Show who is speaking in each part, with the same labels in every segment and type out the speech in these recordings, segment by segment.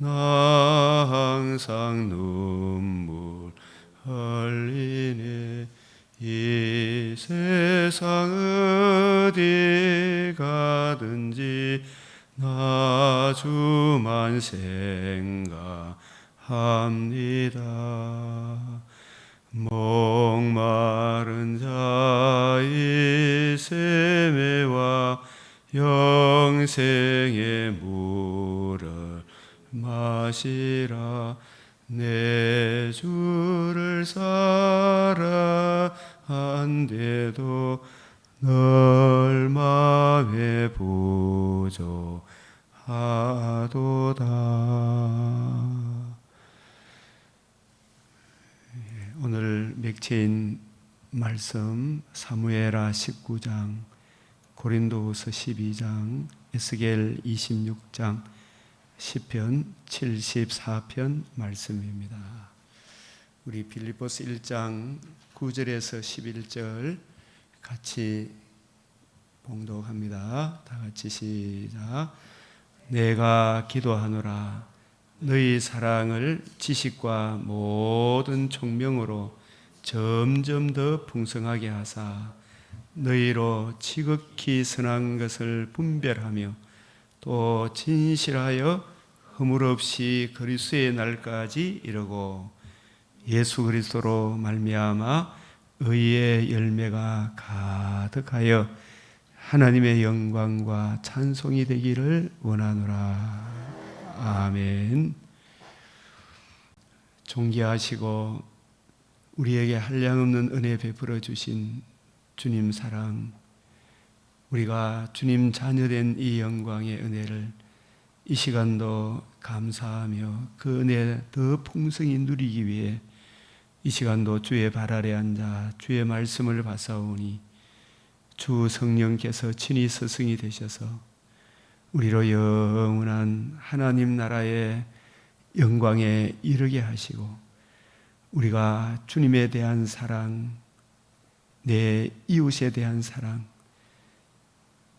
Speaker 1: 나 항상 눈물 흘리네. 이 세상 어디 가든지 나 주만 생각합니다. 목마른 자의 세매와 영생의 물을 마시라. 내 주를 사랑한데도 널 마음에 부족하도다. 오늘 맥체인 말씀 사무엘하 19장, 고린도후서 12장, 에스겔 26장, 시편 74편 말씀입니다. 우리 빌립보서 1장 9절에서 11절 같이 봉독합니다. 다 같이 시작. 내가 기도하노라. 너희 사랑을 지식과 모든 총명으로 점점 더 풍성하게 하사 너희로 지극히 선한 것을 분별하며 또 진실하여 허물 없이 그리스도의 날까지 이르고 예수 그리스도로 말미암아 의의 열매가 가득하여 하나님의 영광과 찬송이 되기를 원하노라. 아멘. 존귀하시고 우리에게 한량없는 은혜 베풀어 주신 주님 사랑, 우리가 주님 자녀된 이 영광의 은혜를 이 시간도 감사하며 그 은혜 더 풍성히 누리기 위해 이 시간도 주의 발 아래 앉아 주의 말씀을 받사오니 주 성령께서 친히 스승이 되셔서 우리로 영원한 하나님 나라의 영광에 이르게 하시고 우리가 주님에 대한 사랑, 내 이웃에 대한 사랑,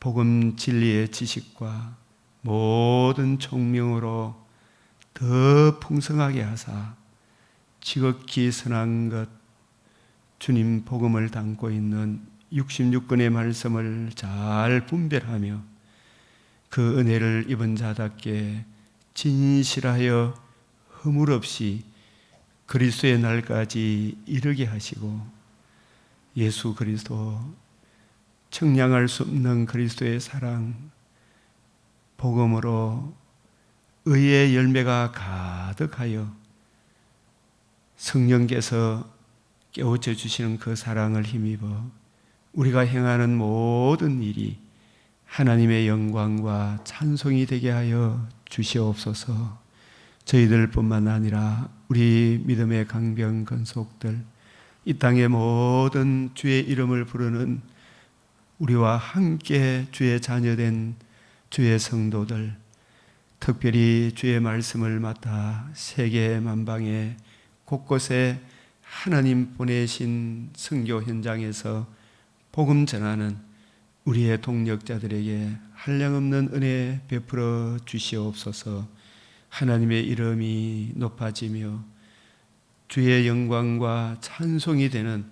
Speaker 1: 복음 진리의 지식과 모든 총명으로 더 풍성하게 하사 지극히 선한 것, 주님 복음을 담고 있는 66권의 말씀을 잘 분별하며 그 은혜를 입은 자답게 진실하여 허물 없이 그리스도의 날까지 이르게 하시고 예수 그리스도, 청량할 수 없는 그리스도의 사랑, 복음으로 의의 열매가 가득하여 성령께서 깨우쳐 주시는 그 사랑을 힘입어 우리가 행하는 모든 일이 하나님의 영광과 찬송이 되게 하여 주시옵소서. 저희들뿐만 아니라 우리 믿음의 강병 건속들, 이 땅의 모든 주의 이름을 부르는 우리와 함께 주의 자녀된 주의 성도들, 특별히 주의 말씀을 맡아 세계 만방에 곳곳에 하나님 보내신 선교 현장에서 복음 전하는 우리의 동력자들에게 한량없는 은혜 베풀어 주시옵소서. 하나님의 이름이 높아지며 주의 영광과 찬송이 되는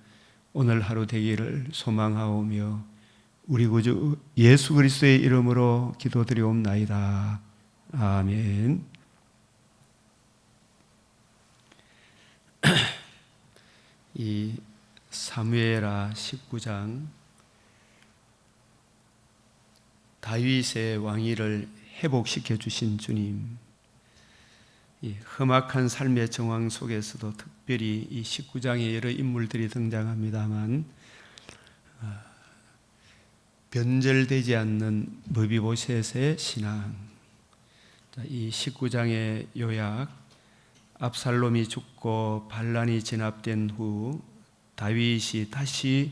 Speaker 1: 오늘 하루 되기를 소망하오며 우리 구주 예수 그리스도의 이름으로 기도드리옵나이다. 아멘. 이 사무엘하 19장, 다윗의 왕위를 회복시켜 주신 주님, 이 험악한 삶의 정황 속에서도 특별히 이 19장에 여러 인물들이 등장합니다만 변절되지 않는 머비보셋의 신앙. 이 19장의 요약, 압살롬이 죽고 반란이 진압된 후 다윗이 다시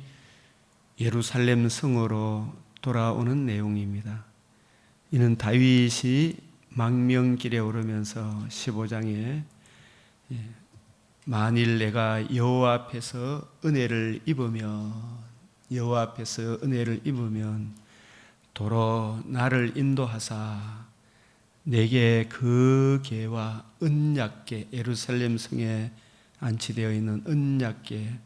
Speaker 1: 예루살렘 성으로 돌아오는 내용입니다. 이는 다윗이 망명길에 오르면서 15장에 만일 내가 여호와 앞에서 은혜를 입으면 도로 나를 인도하사 내게 그 계와 언약계, 예루살렘 성에 안치되어 있는 언약계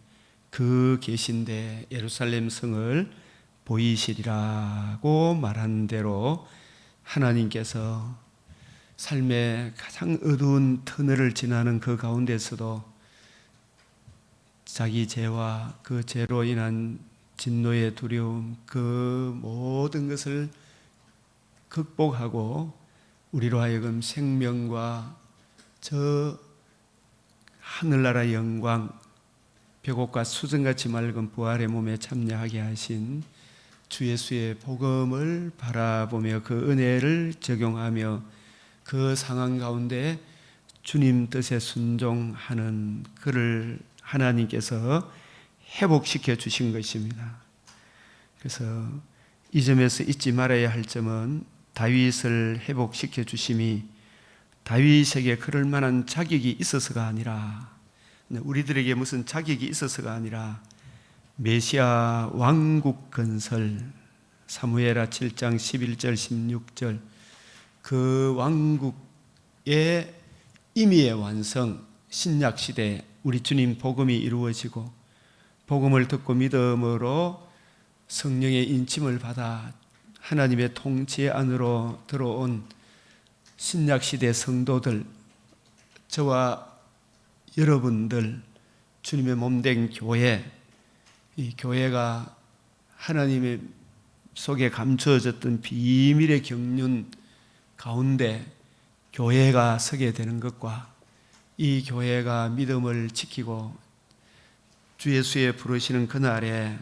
Speaker 1: 그 계신데 예루살렘 성을 보이시리라고 말한 대로 하나님께서 삶의 가장 어두운 터널을 지나는 그 가운데서도 자기 죄와 그 죄로 인한 진노의 두려움, 그 모든 것을 극복하고 우리로 하여금 생명과 저 하늘나라 영광, 벽옥과 수정같이 맑은 부활의 몸에 참여하게 하신 주 예수의 복음을 바라보며 그 은혜를 적용하며 그 상황 가운데 주님 뜻에 순종하는 그를 하나님께서 회복시켜 주신 것입니다. 그래서 이 점에서 잊지 말아야 할 점은 다윗을 회복시켜 주심이 다윗에게 그럴 만한 자격이 있어서가 아니라, 우리들에게 무슨 자격이 있어서가 아니라 메시아 왕국 건설, 사무엘하 7장 11절 16절 그 왕국의 임의의 완성, 신약시대 우리 주님 복음이 이루어지고 복음을 듣고 믿음으로 성령의 인침을 받아 하나님의 통치 안으로 들어온 신약시대 성도들, 저와 여러분들, 주님의 몸된 교회, 이 교회가 하나님의 속에 감추어졌던 비밀의 경륜 가운데 교회가 서게 되는 것과 이 교회가 믿음을 지키고 주 예수의 부르시는 그날에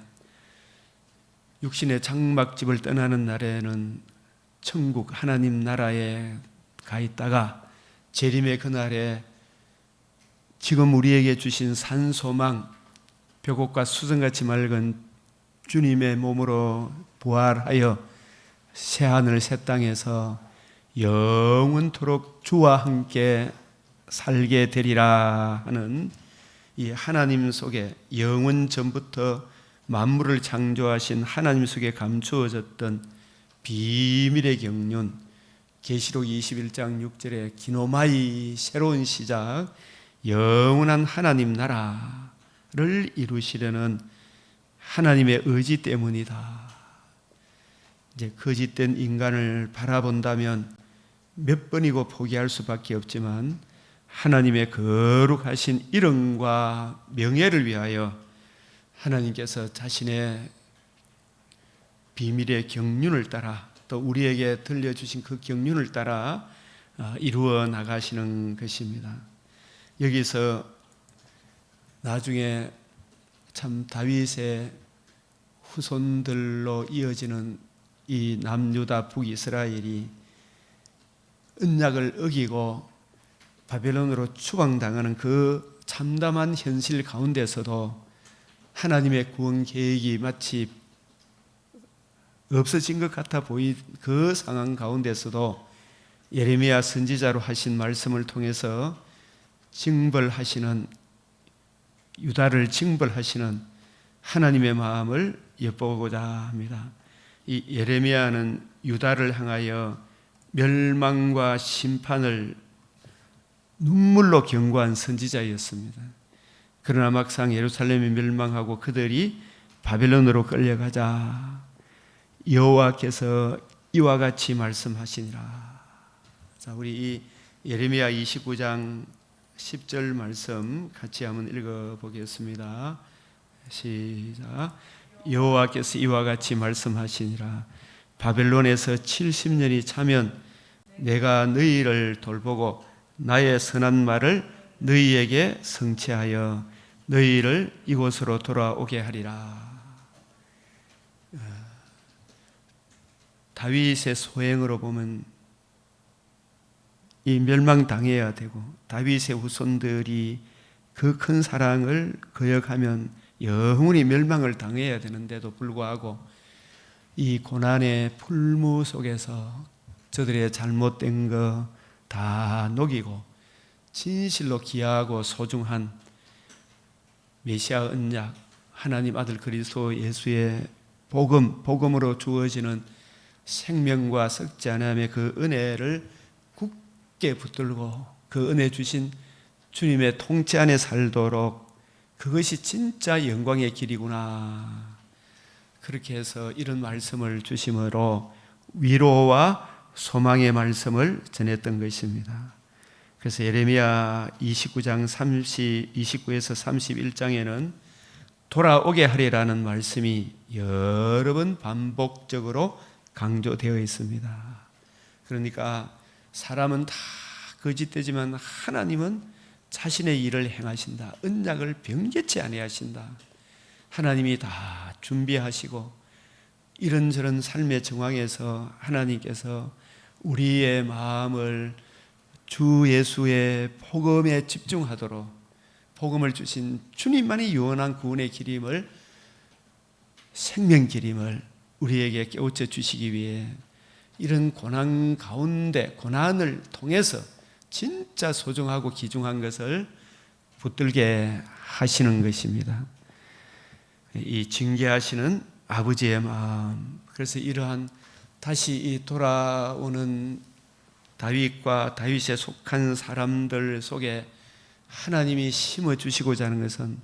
Speaker 1: 육신의 장막집을 떠나는 날에는 천국 하나님 나라에 가 있다가 재림의 그날에 지금 우리에게 주신 산소망, 벽옥과 수정같이 맑은 주님의 몸으로 부활하여 새하늘 새 땅에서 영원토록 주와 함께 살게 되리라 하는 이 하나님 속에 영원 전부터 만물을 창조하신 하나님 속에 감추어졌던 비밀의 경륜, 계시록 21장 6절에 기노마이 새로운 시작, 영원한 하나님 나라를 이루시려는 하나님의 의지 때문이다. 이제 거짓된 인간을 바라본다면 몇 번이고 포기할 수밖에 없지만 하나님의 거룩하신 이름과 명예를 위하여 하나님께서 자신의 비밀의 경륜을 따라 또 우리에게 들려주신 그 경륜을 따라 이루어 나가시는 것입니다. 여기서 나중에 참 다윗의 후손들로 이어지는 이 남유다 북이스라엘이 언약을 어기고 바벨론으로 추방당하는 그 참담한 현실 가운데서도 하나님의 구원 계획이 마치 없어진 것 같아 보인 그 상황 가운데서도 예레미야 선지자로 하신 말씀을 통해서 징벌하시는, 유다를 징벌하시는 하나님의 마음을 엿보고자 합니다. 이 예레미야는 유다를 향하여 멸망과 심판을 눈물로 경고한 선지자였습니다. 그러나 막상 예루살렘이 멸망하고 그들이 바벨론으로 끌려가자 여호와께서 이와 같이 말씀하시니라. 자, 우리 이 예레미야 29장 10절 말씀 같이 한번 읽어보겠습니다. 시작. 여호와께서 이와 같이 말씀하시니라. 바벨론에서 70년이 차면 내가 너희를 돌보고 나의 선한 말을 너희에게 성취하여 너희를 이곳으로 돌아오게 하리라. 다윗의 소행으로 보면 이 멸망당해야 되고 다윗의 후손들이 그 큰 사랑을 거역하면 영원히 멸망을 당해야 되는데도 불구하고 이 고난의 풀무 속에서 저들의 잘못된 거 다 녹이고 진실로 귀하고 소중한 메시아 언약, 하나님 아들 그리스도 예수의 복음으로 주어지는 생명과 썩지 않음의 그 은혜를 굳게 붙들고 그 은혜 주신 주님의 통치 안에 살도록, 그것이 진짜 영광의 길이구나. 그렇게 해서 이런 말씀을 주심으로 위로와 소망의 말씀을 전했던 것입니다. 그래서 예레미야 29장 29에서 31장에는 돌아오게 하리라는 말씀이 여러 번 반복적으로 강조되어 있습니다. 그러니까 사람은 다 거짓되지만 하나님은 자신의 일을 행하신다. 언약을 변개치 아니하신다. 하나님이 다 준비하시고 이런저런 삶의 정황에서 하나님께서 우리의 마음을 주 예수의 복음에 집중하도록, 복음을 주신 주님만이 유언한 구원의 길임을, 생명 길임을 우리에게 깨우쳐 주시기 위해 이런 고난 가운데, 고난을 통해서 진짜 소중하고 귀중한 것을 붙들게 하시는 것입니다. 이 징계하시는 아버지의 마음, 그래서 이러한 다시 이 돌아오는 다윗과 다윗에 속한 사람들 속에 하나님이 심어주시고자 하는 것은,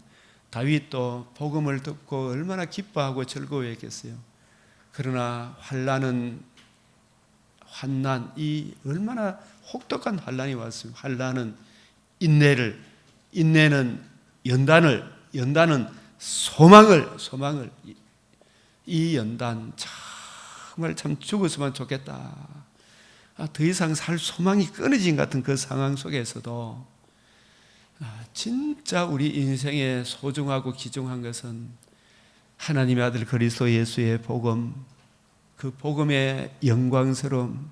Speaker 1: 다윗도 복음을 듣고 얼마나 기뻐하고 즐거워했겠어요. 그러나 환난, 이 얼마나 혹독한 환난이 왔어요. 환난은 인내를, 인내는 연단을, 연단은 소망을, 이 연단 정말 참 죽었으면 좋겠다. 더 이상 살 소망이 끊어진 같은 그 상황 속에서도 진짜 우리 인생에 소중하고 귀중한 것은 하나님의 아들 그리스도 예수의 복음, 그 복음의 영광스러움,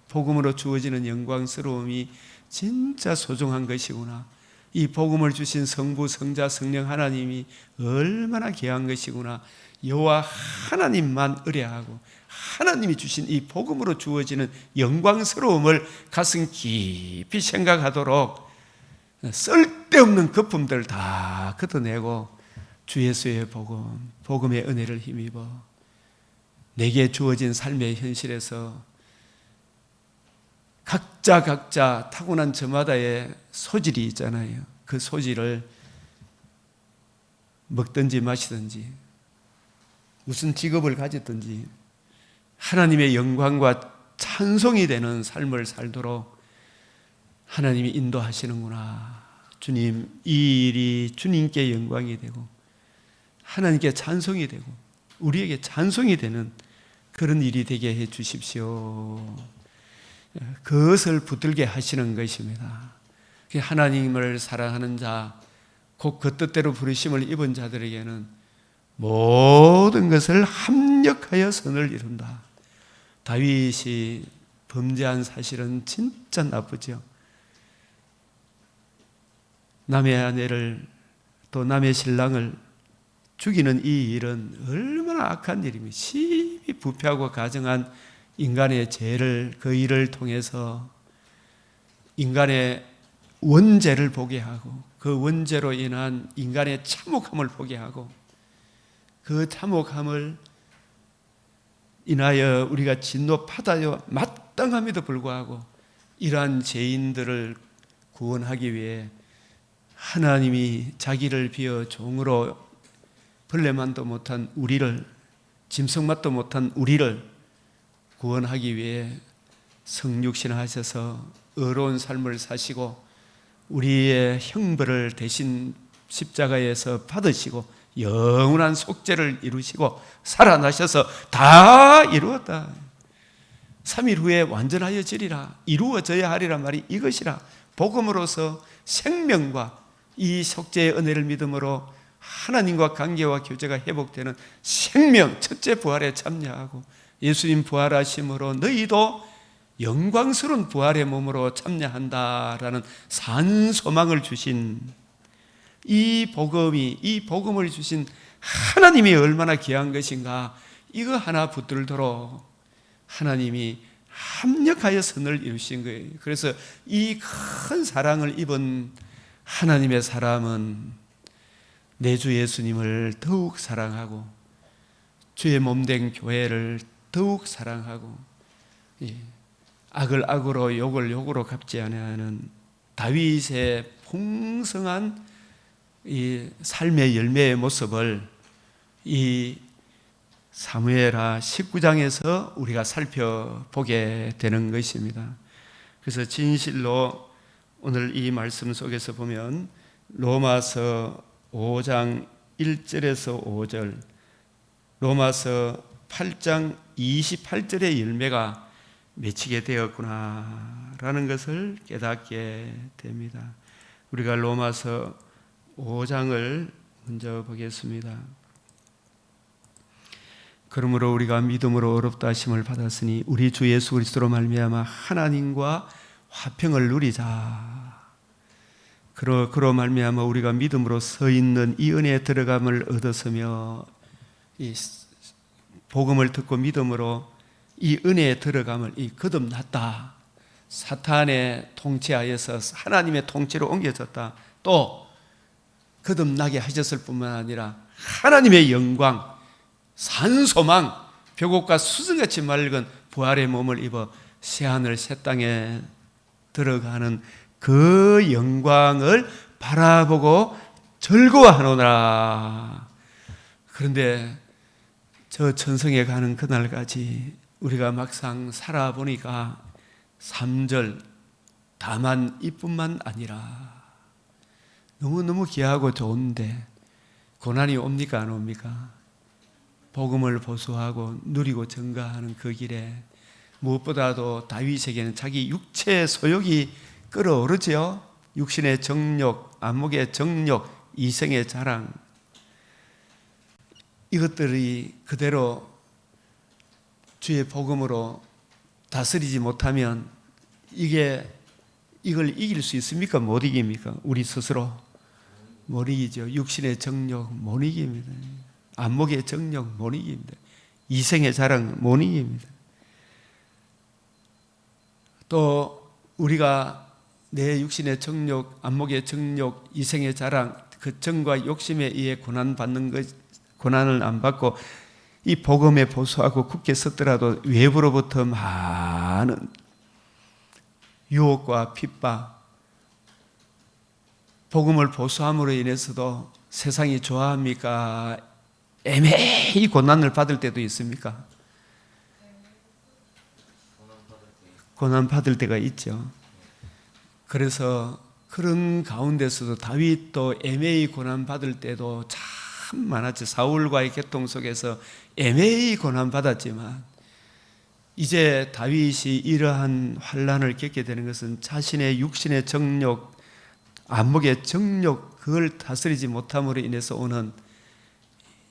Speaker 1: 복음으로 주어지는 영광스러움이 진짜 소중한 것이구나. 이 복음을 주신 성부, 성자, 성령 하나님이 얼마나 귀한 것이구나. 여호와 하나님만 의뢰하고 하나님이 주신 이 복음으로 주어지는 영광스러움을 가슴 깊이 생각하도록 쓸데없는 거품들 다 걷어내고 주 예수의 복음, 복음의 은혜를 힘입어 내게 주어진 삶의 현실에서 각자 타고난 저마다의 소질이 있잖아요. 그 소질을 먹든지 마시든지 무슨 직업을 가졌든지 하나님의 영광과 찬송이 되는 삶을 살도록 하나님이 인도하시는구나. 주님, 이 일이 주님께 영광이 되고 하나님께 찬송이 되고 우리에게 찬송이 되는 그런 일이 되게 해 주십시오. 그것을 붙들게 하시는 것입니다. 하나님을 사랑하는 자, 곧 그 뜻대로 부르심을 입은 자들에게는 모든 것을 합력하여 선을 이룬다. 다윗이 범죄한 사실은 진짜 나쁘죠. 남의 아내를 또 남의 신랑을 죽이는 이 일은 얼마나 악한 일입니까? 심히 부패하고 가증한 인간의 죄를, 그 일을 통해서 인간의 원죄를 보게 하고 그 원죄로 인한 인간의 참혹함을 보게 하고 그 참혹함을 인하여 우리가 진노받아야 마땅함에도 불구하고 이러한 죄인들을 구원하기 위해 하나님이 자기를 비어 종으로 벌레만도 못한 우리를, 짐승맛도 못한 우리를 구원하기 위해 성육신하셔서 의로운 삶을 사시고 우리의 형벌을 대신 십자가에서 받으시고 영원한 속죄를 이루시고 살아나셔서 다 이루었다. 3일 후에 완전하여 지리라, 이루어져야 하리란 말이 이것이라. 복음으로서 생명과 이 속죄의 은혜를 믿음으로 하나님과 관계와 교제가 회복되는 생명, 첫째 부활에 참여하고 예수님 부활하심으로 너희도 영광스러운 부활의 몸으로 참여한다라는 산소망을 주신 이 복음이, 이 복음을 주신 하나님이 얼마나 귀한 것인가, 이거 하나 붙들도록 하나님이 합력하여 선을 이루신 거예요. 그래서 이 큰 사랑을 입은 하나님의 사람은 내 주 예수님을 더욱 사랑하고 주의 몸된 교회를 더욱 사랑하고 악을 악으로 욕을 욕으로 갚지 아니하는 다윗의 풍성한 이 삶의 열매의 모습을 이 사무엘하 19장에서 우리가 살펴보게 되는 것입니다. 그래서 진실로 오늘 이 말씀 속에서 보면 로마서 5장 1절에서 5절, 로마서 8장 28절의 열매가 맺히게 되었구나라는 것을 깨닫게 됩니다. 우리가 로마서 5장을 먼저 보겠습니다. 그러므로 우리가 믿음으로 의롭다 하심을 받았으니 우리 주 예수 그리스도로 말미암아 하나님과 화평을 누리자. 그로 말미암아 우리가 믿음으로 서 있는 이 은혜에 들어감을 얻었으며, 이 복음을 듣고 믿음으로 이 은혜에 들어감을 거듭났다. 사탄의 통치하에서 하나님의 통치로 옮겨졌다. 또 거듭나게 하셨을 뿐만 아니라 하나님의 영광, 산소망, 벽옥과 수정같이 맑은 부활의 몸을 입어 새하늘 새 땅에 들어가는 그 영광을 바라보고 즐거워하노라. 그런데 저 천성에 가는 그날까지 우리가 막상 살아보니까 3절 다만 이뿐만 아니라 너무너무 귀하고 좋은데 고난이 옵니까 안 옵니까? 복음을 보수하고 누리고 증가하는 그 길에 무엇보다도 다윗에게는 자기 육체의 소욕이 끌어오르죠. 육신의 정욕, 안목의 정욕, 이생의 자랑, 이것들이 그대로 주의 복음으로 다스리지 못하면 이걸 이길 수 있습니까? 못 이깁니까? 우리 스스로 못 이기죠. 육신의 정욕 못 이깁니다. 안목의 정욕 못 이깁니다. 이생의 자랑 못 이깁니다. 또 우리가 내 육신의 정욕, 안목의 정욕, 이생의 자랑, 그 정과 욕심에 의해 고난받는 것, 고난을 안 받고 이 복음에 보수하고 굳게 섰더라도 외부로부터 많은 유혹과 핍박, 복음을 보수함으로 인해서도 세상이 좋아합니까? 애매히 고난을 받을 때도 있습니까? 고난 받을 때가 있죠. 그래서 그런 가운데서도 다윗도 애매히 고난 받을 때도 참 많았죠. 사울과의 계통 속에서 애매히 고난 받았지만 이제 다윗이 이러한 환난을 겪게 되는 것은 자신의 육신의 정욕, 안목의 정욕, 그걸 다스리지 못함으로 인해서 오는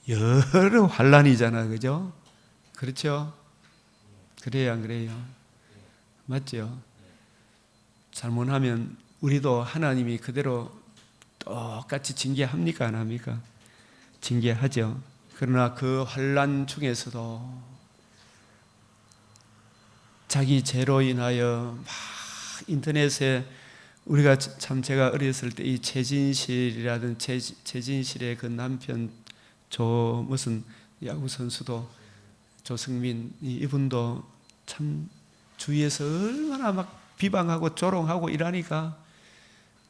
Speaker 1: 여러 환난이잖아, 그죠? 그렇죠? 그래요, 안 그래요? 맞죠? 잘못하면 우리도 하나님이 그대로 똑같이 징계합니까, 안 합니까? 징계하죠. 그러나 그 환난 중에서도 자기 죄로 인하여 막 인터넷에 우리가 참 제가 어렸을 때 이 최진실이라든 최진실의 그 남편 무슨 야구 선수도 조승민 이분도 참 주위에서 얼마나 막 비방하고 조롱하고 이러니까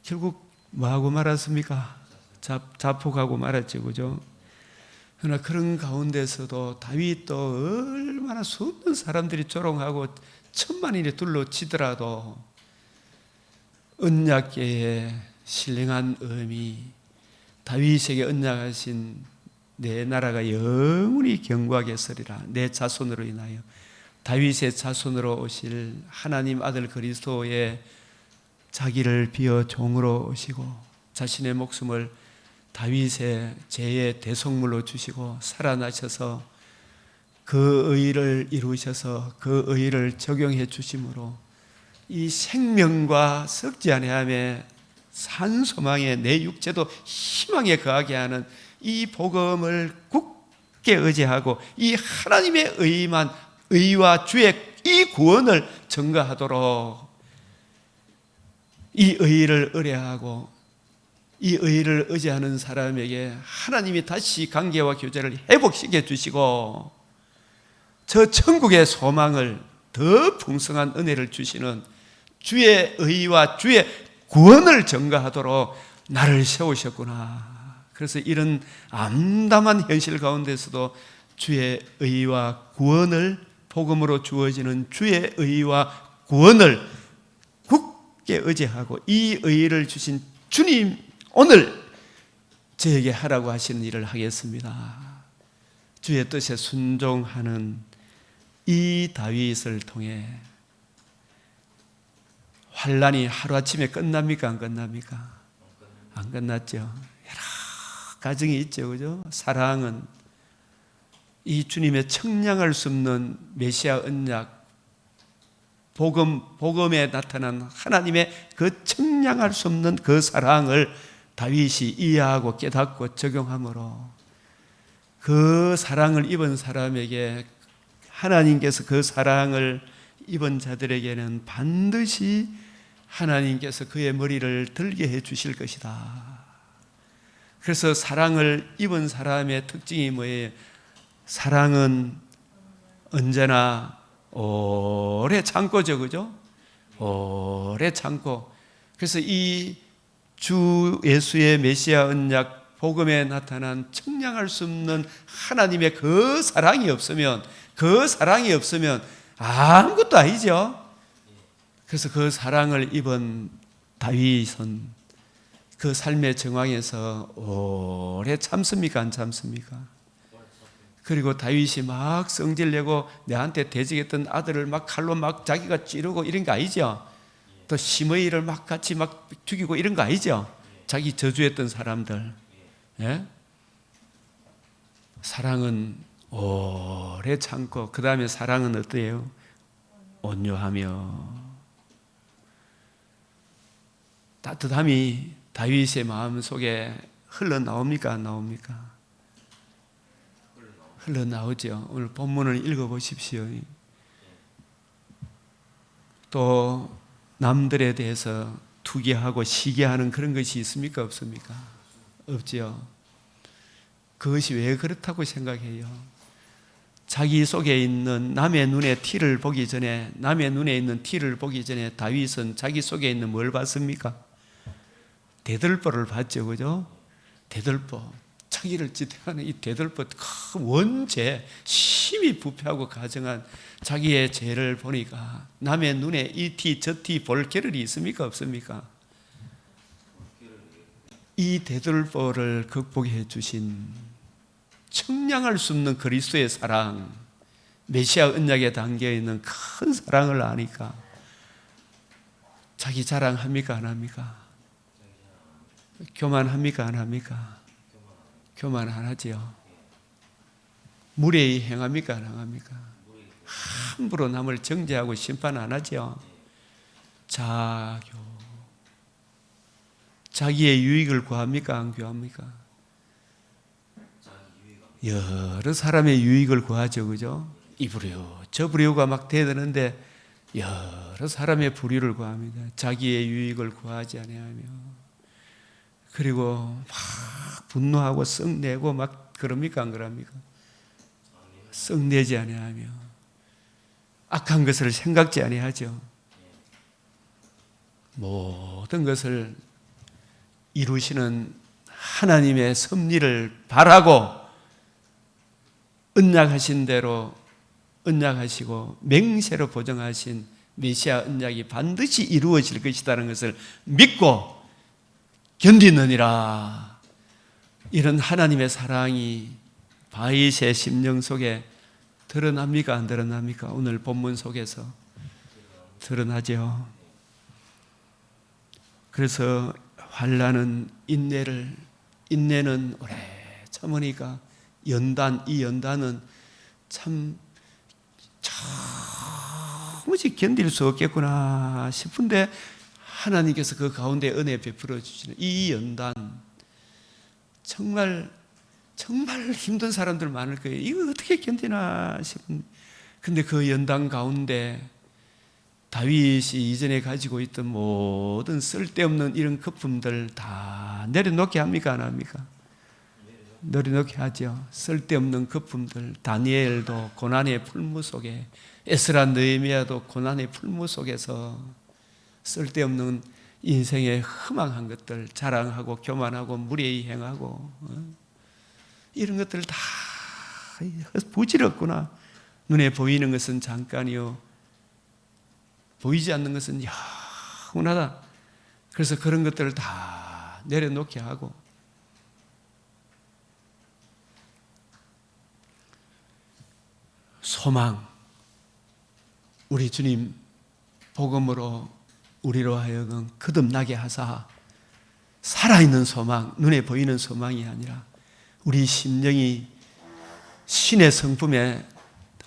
Speaker 1: 결국 뭐하고 말았습니까? 자폭하고 말았죠, 그죠? 그러나 그런 가운데서도 다윗도 얼마나 수많은 사람들이 조롱하고 천만인이 둘러치더라도 언약궤에 신령한 의미, 다윗에게 언약하신 내 나라가 영원히 견고하게 서리라. 내 자손으로 인하여 다윗의 자손으로 오실 하나님 아들 그리스도의 자기를 비어 종으로 오시고 자신의 목숨을 다윗의 죄의 대속물로 주시고 살아나셔서 그 의를 이루셔서 그 의를 적용해 주심으로 이 생명과 썩지 아니함에 산소망에 내 육체도 희망에 거하게 하는 이 복음을 굳게 의지하고 이 하나님의 의와 주의 이 구원을 증거하도록 이 의를 의뢰하고 이 의를 의지하는 사람에게 하나님이 다시 관계와 교제를 회복시켜 주시고 저 천국의 소망을 더 풍성한 은혜를 주시는 주의 의와 주의 구원을 증거하도록 나를 세우셨구나. 그래서 이런 암담한 현실 가운데서도 주의 의와 구원을, 복음으로 주어지는 주의 의와 구원을 굳게 의지하고 이 의를 주신 주님 오늘 저에게 하라고 하시는 일을 하겠습니다. 주의 뜻에 순종하는 이 다윗을 통해 환란이 하루아침에 끝납니까? 안 끝납니까? 안 끝났죠. 여러 가정이 있죠. 그죠? 사랑은 이 주님의 청량할 수 없는 메시아 언약, 복음에 나타난 하나님의 그 청량할 수 없는 그 사랑을 다윗이 이해하고 깨닫고 적용함으로 그 사랑을 입은 사람에게 하나님께서 그 사랑을 입은 자들에게는 반드시 하나님께서 그의 머리를 들게 해 주실 것이다. 그래서 사랑을 입은 사람의 특징이 뭐예요? 사랑은 언제나 오래 참고죠. 그죠? 오래 참고. 그래서 이 주 예수의 메시아 언약 복음에 나타난 청량할 수 없는 하나님의 그 사랑이 없으면 아무것도 아니죠. 그래서 그 사랑을 입은 다윗은 그 삶의 정황에서 오래 참습니까? 안 참습니까? 그리고 다윗이 막 성질내고 내한테 대적했던 아들을 막 칼로 막 자기가 찌르고 이런 거 아니죠? 또 시므이를 막 같이 막 죽이고 이런 거 아니죠? 자기 저주했던 사람들. 예? 사랑은 오래 참고 그 다음에 사랑은 어때요? 온유하며 따뜻함이 다윗의 마음속에 흘러나옵니까? 안 나옵니까? 흘러나오죠. 오늘 본문을 읽어보십시오. 또 남들에 대해서 투기하고 시기하는 그런 것이 있습니까? 없습니까? 없죠. 그것이 왜 그렇다고 생각해요? 자기 속에 있는 남의 눈에 티를 보기 전에 다윗은 자기 속에 있는 뭘 봤습니까? 대들보를 봤죠. 그죠? 대들보. 자기를 지탱하는 이 대들보 큰 원죄, 심히 부패하고 가증한 자기의 죄를 보니까 남의 눈에 이 티, 저 티 볼 겨를이 있습니까? 없습니까? 이 대들보를 극복해 주신 청량할 수 없는 그리스도의 사랑, 메시아 언약에 담겨있는 큰 사랑을 아니까 자기 자랑합니까? 안 합니까? 교만합니까? 안 합니까? 교만 안 하지요. 무례히 행합니까? 안 합니까? 함부로 남을 정죄하고 심판 안 하지요. 자교. 자기의 유익을 구합니까? 안 구합니까? 여러 사람의 유익을 구하죠. 그죠? 이 부류, 저 부류가 막 대드는데 여러 사람의 불의를 구합니다. 자기의 유익을 구하지 아니하며 그리고 막 분노하고 썩내고 막 그럽니까? 안 그럽니까? 썩내지 아니하며 악한 것을 생각지 아니하죠. 모든 것을 이루시는 하나님의 섭리를 바라고 언약하신 대로 언약하시고 맹세로 보정하신 메시아 언약이 반드시 이루어질 것이라는 것을 믿고 견디느니라. 이런 하나님의 사랑이 다윗의 심령 속에 드러납니까? 안 드러납니까? 오늘 본문 속에서 드러나죠. 그래서 환난은 인내는 오래 참으니까 이 연단은 참 도무지 견딜 수 없겠구나 싶은데 하나님께서 그 가운데 은혜 베풀어 주시는 이 연단, 정말 힘든 사람들 많을 거예요. 이거 어떻게 견디나 싶은. 근데 그 연단 가운데 다윗이 이전에 가지고 있던 모든 쓸데없는 이런 거품들 다 내려놓게 합니까? 안 합니까? 내려놓게 하죠. 쓸데없는 거품들. 다니엘도 고난의 풀무 속에 에스라 느헤미야도 고난의 풀무 속에서 쓸데없는 인생의 허망한 것들 자랑하고 교만하고 무례히 행하고 이런 것들 다 부질없구나. 눈에 보이는 것은 잠깐이요 보이지 않는 것은 영원하다. 그래서 그런 것들을 다 내려놓게 하고 소망, 우리 주님 복음으로 우리로 하여금 거듭나게 하사 살아있는 소망, 눈에 보이는 소망이 아니라 우리 심령이 신의 성품에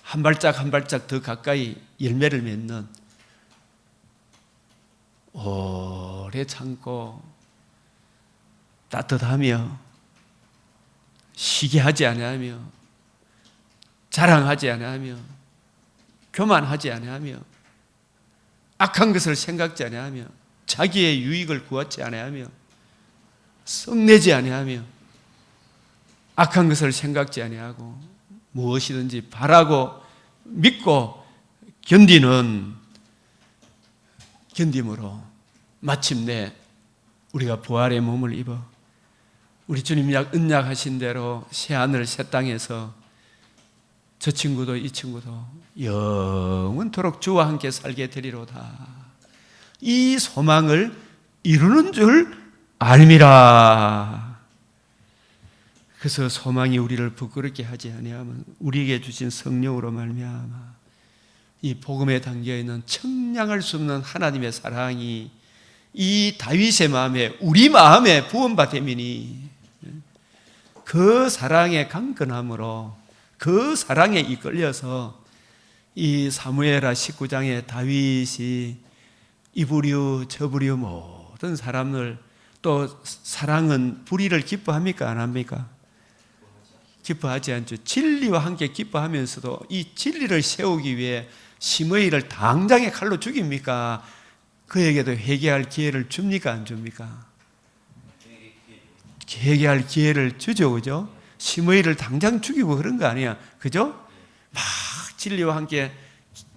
Speaker 1: 한 발짝 한 발짝 더 가까이 열매를 맺는 오래 참고 따뜻하며 시기하지 아니하며 자랑하지 아니하며 교만하지 아니하며 악한 것을 생각지 아니하며 자기의 유익을 구하지 아니하며 썩내지 아니하며 악한 것을 생각지 아니하고 무엇이든지 바라고 믿고 견딤으로 마침내 우리가 부활의 몸을 입어 우리 주님 언약하신 대로 새하늘 새 땅에서 저 친구도 이 친구도 영원토록 주와 함께 살게 되리로다. 이 소망을 이루는 줄 알미라. 그래서 소망이 우리를 부끄럽게 하지 아니하면 우리에게 주신 성령으로 말미암아 이 복음에 담겨 있는 청량할 수 없는 하나님의 사랑이 이 다윗의 마음에 우리 마음에 부음받음이니 그 사랑의 강건함으로 그 사랑에 이끌려서 이 사무엘하 19장에 다윗이 이부류 저부류 모든 사람을 또 사랑은 불의를 기뻐합니까 안 합니까? 기뻐하지 않죠. 진리와 함께 기뻐하면서도 이 진리를 세우기 위해 시므이를 당장에 칼로 죽입니까? 그에게도 회개할 기회를 줍니까 안 줍니까? 회개할 기회를 주죠. 그죠? 시므이를 당장 죽이고 그런 거 아니야. 그죠? 막 진리와 함께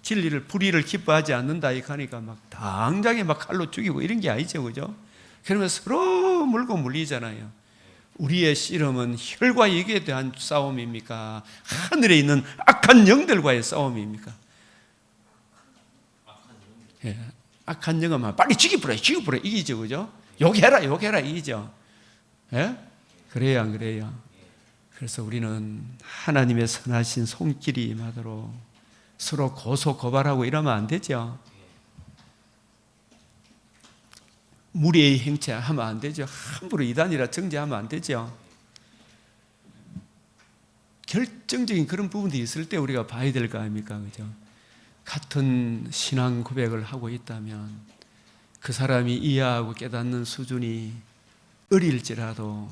Speaker 1: 진리를 불의를 기뻐하지 않는다 이 하니까 막 당장에 막 칼로 죽이고 이런 게 아니죠. 그죠? 그러면 서로 물고 물리잖아요. 우리의 씨름은 혈과 육에 대한 싸움입니까? 하늘에 있는 악한 영들과의 싸움입니까? 예, 악한 영은 빨리 죽여버려 이기죠. 그죠? 욕해라 이기죠. 예? 그래요 안 그래요? 그래서 우리는 하나님의 선하신 손길이 임하도록 서로 고소 고발하고 이러면 안 되죠. 무리의 행체하면 안 되죠. 함부로 이단이라 정죄하면 안 되죠. 결정적인 그런 부분들이 있을 때 우리가 봐야 될 거 아닙니까? 그죠? 같은 신앙 고백을 하고 있다면 그 사람이 이해하고 깨닫는 수준이 어릴지라도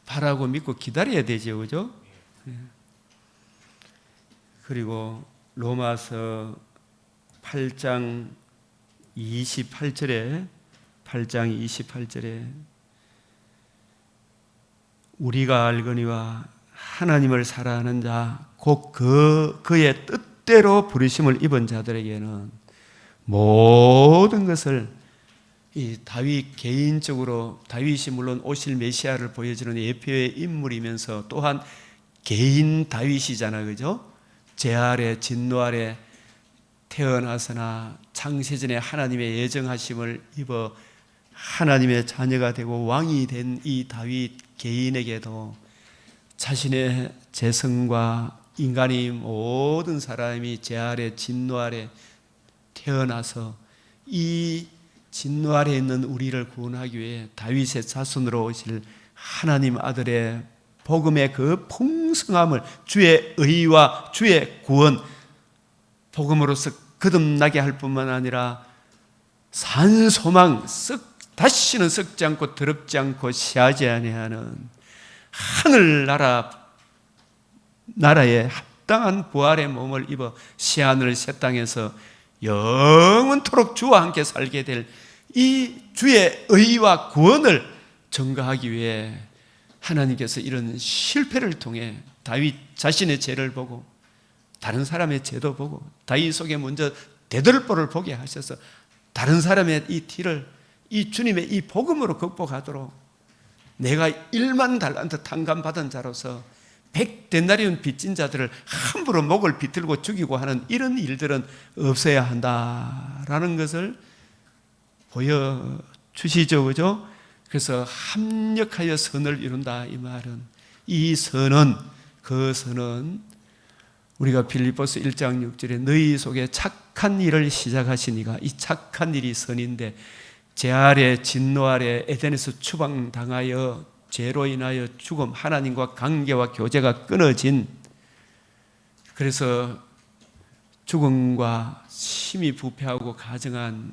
Speaker 1: 바라고 믿고 기다려야 되죠. 그죠? 그리고 로마서 8장 28절에 우리가 알거니와 하나님을 사랑하는 자 곧 그의 뜻대로 부르심을 입은 자들에게는 모든 것을 이 다윗 개인적으로 다윗이 물론 오실 메시아를 보여주는 예표의 인물이면서 또한 개인 다윗이잖아요. 그죠? 제 아래 진노 아래 태어나서나 창세전에 하나님의 예정하심을 입어 하나님의 자녀가 되고 왕이 된 이 다윗 개인에게도 자신의 재성과 인간이 모든 사람이 제 아래 진노 아래 태어나서 이 진노 아래 있는 우리를 구원하기 위해 다윗의 자손으로 오실 하나님 아들의 복음의 그 풍성함을 주의 의와 주의 구원 복음으로서 거듭나게 할 뿐만 아니라 산 소망 다시는 썩지 않고 더럽지 않고 시하지 아니하는 나라에 합당한 부활의 몸을 입어 새하늘 새 땅에서 영원토록 주와 함께 살게 될 이 주의 의와 구원을 전가하기 위해 하나님께서 이런 실패를 통해 다윗 자신의 죄를 보고 다른 사람의 죄도 보고 다윗 속에 먼저 대들보를 보게 하셔서 다른 사람의 이 티를 이 주님의 이 복음으로 극복하도록 내가 1만 달란트 탕감받은 자로서 100데나리온 빚진 자들을 함부로 목을 비틀고 죽이고 하는 이런 일들은 없어야 한다라는 것을 보여주시죠. 그죠? 그래서 합력하여 선을 이룬다 이 말은, 이 선은, 그 선은 우리가 빌립보서 1장 6절에 너희 속에 착한 일을 시작하시니가, 이 착한 일이 선인데 제 아래 진노 아래 에덴에서 추방당하여 죄로 인하여 죽음, 하나님과 관계와 교제가 끊어진, 그래서 죽음과 심히 부패하고 가증한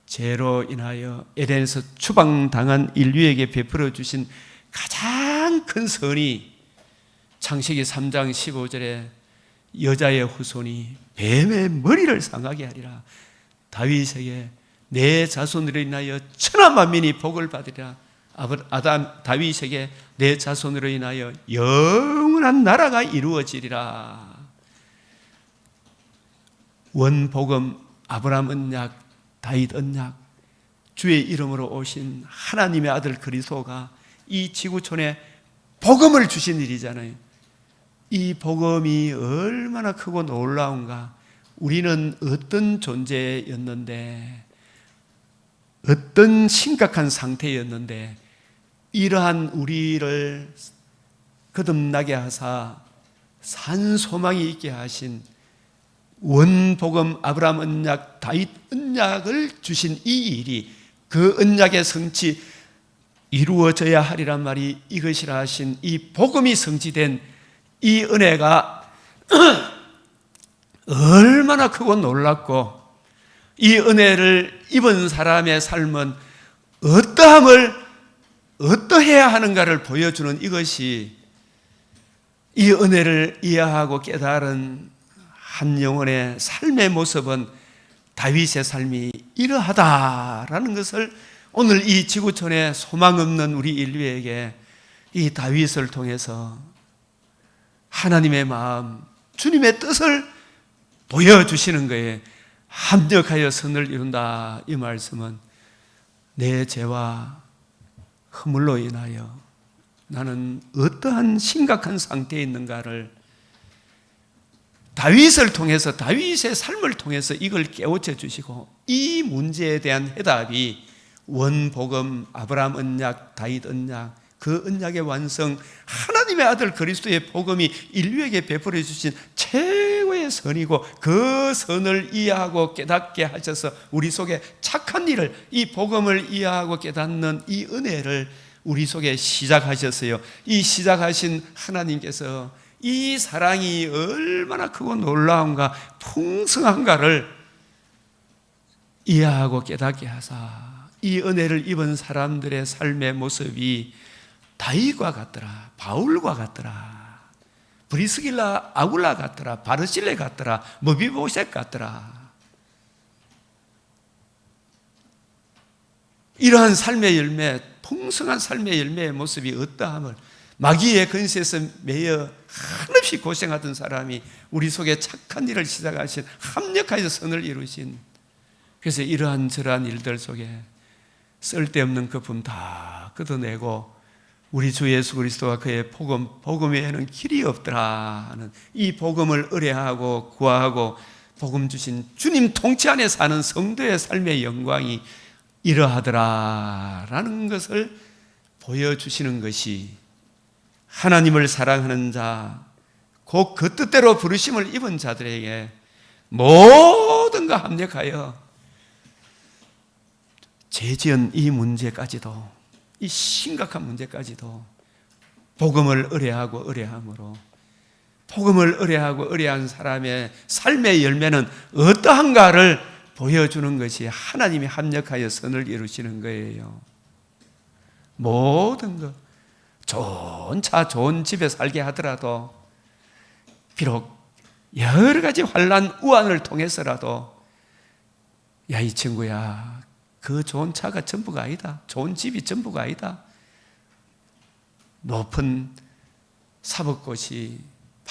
Speaker 1: 죄로 인하여 에덴에서 추방당한 인류에게 베풀어 주신 가장 큰 선이 창세기 3장 15절에 여자의 후손이 뱀의 머리를 상하게 하리라. 다윗에게 내 자손으로 인하여 천하 만민이 복을 받으리라. 다윗에게 내 자손으로 인하여 영원한 나라가 이루어지리라. 원복음, 아브라함 언약, 다윗 언약, 주의 이름으로 오신 하나님의 아들 그리스도가 이 지구촌에 복음을 주신 일이잖아요. 이 복음이 얼마나 크고 놀라운가. 우리는 어떤 존재였는데, 어떤 심각한 상태였는데, 이러한 우리를 거듭나게 하사 산 소망이 있게 하신 원복음, 아브라함 언약, 다윗 언약을 주신 이 일이, 그 언약의 성취 이루어져야 하리란 말이 이것이라 하신 이 복음이 성취된 이 은혜가 얼마나 크고 놀랍고, 이 은혜를 입은 사람의 삶은 어떠해야 하는가를 보여주는 이것이, 이 은혜를 이해하고 깨달은 한 영혼의 삶의 모습은 다윗의 삶이 이러하다라는 것을 오늘 이 지구촌에 소망 없는 우리 인류에게 이 다윗을 통해서 하나님의 마음, 주님의 뜻을 보여주시는 거예요. 합력하여 선을 이룬다 이 말씀은 내 죄와 허물로 인하여 나는 어떠한 심각한 상태에 있는가를 다윗을 통해서, 다윗의 삶을 통해서 이걸 깨우쳐 주시고, 이 문제에 대한 해답이 원복음, 아브라함 언약, 다윗 언약, 그 언약의 완성, 하나님의 아들 그리스도의 복음이 인류에게 베풀어 주신 최고의 선이고, 그 선을 이해하고 깨닫게 하셔서 우리 속에 착한 일을, 이 복음을 이해하고 깨닫는 이 은혜를 우리 속에 시작하셨어요. 이 시작하신 하나님께서 이 사랑이 얼마나 크고 놀라운가, 풍성한가를 이해하고 깨닫게 하사 이 은혜를 입은 사람들의 삶의 모습이 다윗과 같더라, 바울과 같더라, 브리스길라 아굴라 같더라, 바르실레 같더라, 머비보셋 같더라. 이러한 삶의 열매, 풍성한 삶의 열매의 모습이 어떠함을, 마귀의 근세에서 매여 한없이 고생하던 사람이 우리 속에 착한 일을 시작하신, 합력하여 선을 이루신, 그래서 이러한 저러한 일들 속에 쓸데없는 거품 다 걷어내고 우리 주 예수 그리스도와 그의 복음 외에는 길이 없더라 하는 이 복음을 의뢰하고 구하고 복음 주신 주님 통치 안에 사는 성도의 삶의 영광이 이러하더라라는 것을 보여주시는 것이 하나님을 사랑하는 자, 곧 그 뜻대로 부르심을 입은 자들에게 모든 거 합력하여 죄지은 이 문제까지도, 이 심각한 문제까지도 복음을 의뢰하고 의뢰함으로, 복음을 의뢰하고 의뢰한 사람의 삶의 열매는 어떠한가를 보여주는 것이 하나님이 합력하여 선을 이루시는 거예요. 모든 것, 좋은 차, 좋은 집에 살게 하더라도, 비록 여러 가지 환난, 우환을 통해서라도, 야, 이 친구야, 그 좋은 차가 전부가 아니다. 좋은 집이 전부가 아니다. 높은 사법고시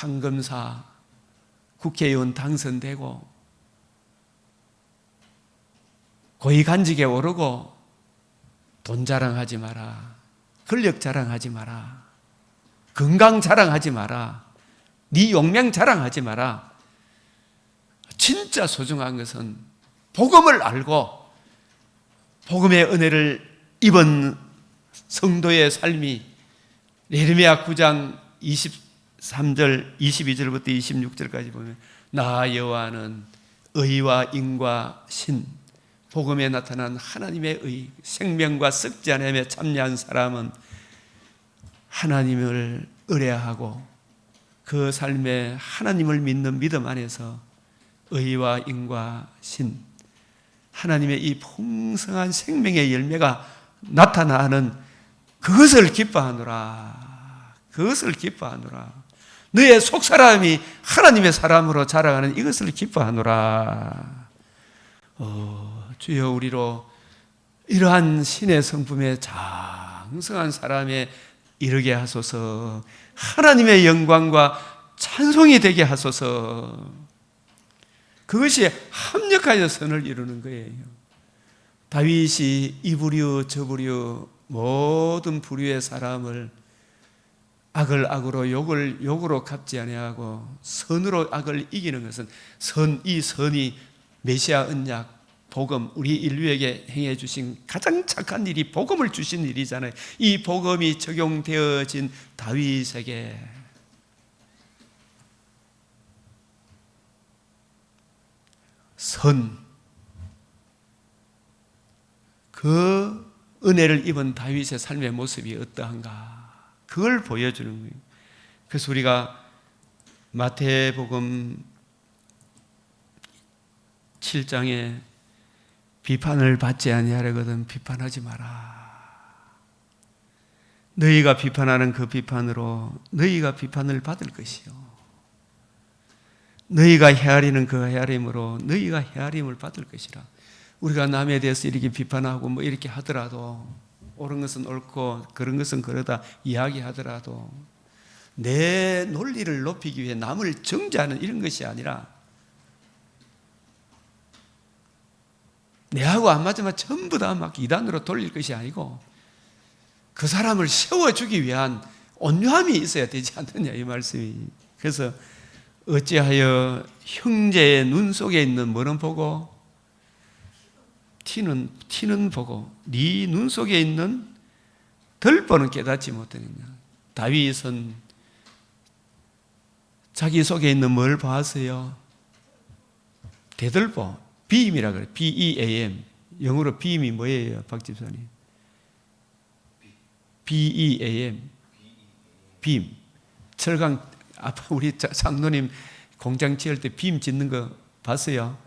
Speaker 1: 판검사, 국회의원 당선되고 고위간직에 오르고 돈 자랑하지 마라, 권력 자랑하지 마라, 건강 자랑하지 마라, 네 용명 자랑하지 마라. 진짜 소중한 것은 복음을 알고 복음의 은혜를 입은 성도의 삶이 예레미야 9장 23절, 22절부터 26절까지 보면 나 여호와는 의와 인과 신, 복음에 나타난 하나님의 의, 생명과 썩지 않음에 참여한 사람은 하나님을 의뢰하고 그 삶에 하나님을 믿는 믿음 안에서 의와 인과 신, 하나님의 이 풍성한 생명의 열매가 나타나는 그것을 기뻐하노라. 그것을 기뻐하노라. 너의 속사람이 하나님의 사람으로 자라가는 이것을 기뻐하노라. 주여, 우리로 이러한 신의 성품의 장성한 사람에 이르게 하소서. 하나님의 영광과 찬송이 되게 하소서. 그것이 합력하여 선을 이루는 거예요. 다윗이 이 부류 저 부류 모든 부류의 사람을 악을 악으로 욕을 욕으로 갚지 아니하고 선으로 악을 이기는 것은 이 선이 메시아 언약 복음, 우리 인류에게 행해 주신 가장 착한 일이 복음을 주신 일이잖아요. 이 복음이 적용되어진 다윗에게 선, 그 은혜를 입은 다윗의 삶의 모습이 어떠한가, 그걸 보여주는 거예요. 그래서 우리가 마태복음 7장에 비판을 받지 아니하려거든 비판하지 마라. 너희가 비판하는 그 비판으로 너희가 비판을 받을 것이요, 너희가 헤아리는 그 헤아림으로 너희가 헤아림을 받을 것이라. 우리가 남에 대해서 이렇게 비판하고 뭐 이렇게 하더라도, 옳은 것은 옳고 그런 것은 그러다 이야기하더라도 내 논리를 높이기 위해 남을 정죄하는 이런 것이 아니라, 내하고 안 맞으면 전부 다 막 이단으로 돌릴 것이 아니고 그 사람을 세워주기 위한 온유함이 있어야 되지 않느냐, 이 말씀이. 그래서 어찌하여 형제의 눈 속에 있는 뭐는 보고 티는 보고 네 눈 속에 있는 덜보는 깨닫지 못하느냐. 다윗은 자기 속에 있는 뭘 봤어요? 대들보, 비임이라 그래. B-E-A-M. 영어로 비임이 뭐예요, 박 집사님? B-E-A-M. 빔. 철강, 아빠 우리 장로님 공장 지을 때 빔 짓는 거 봤어요?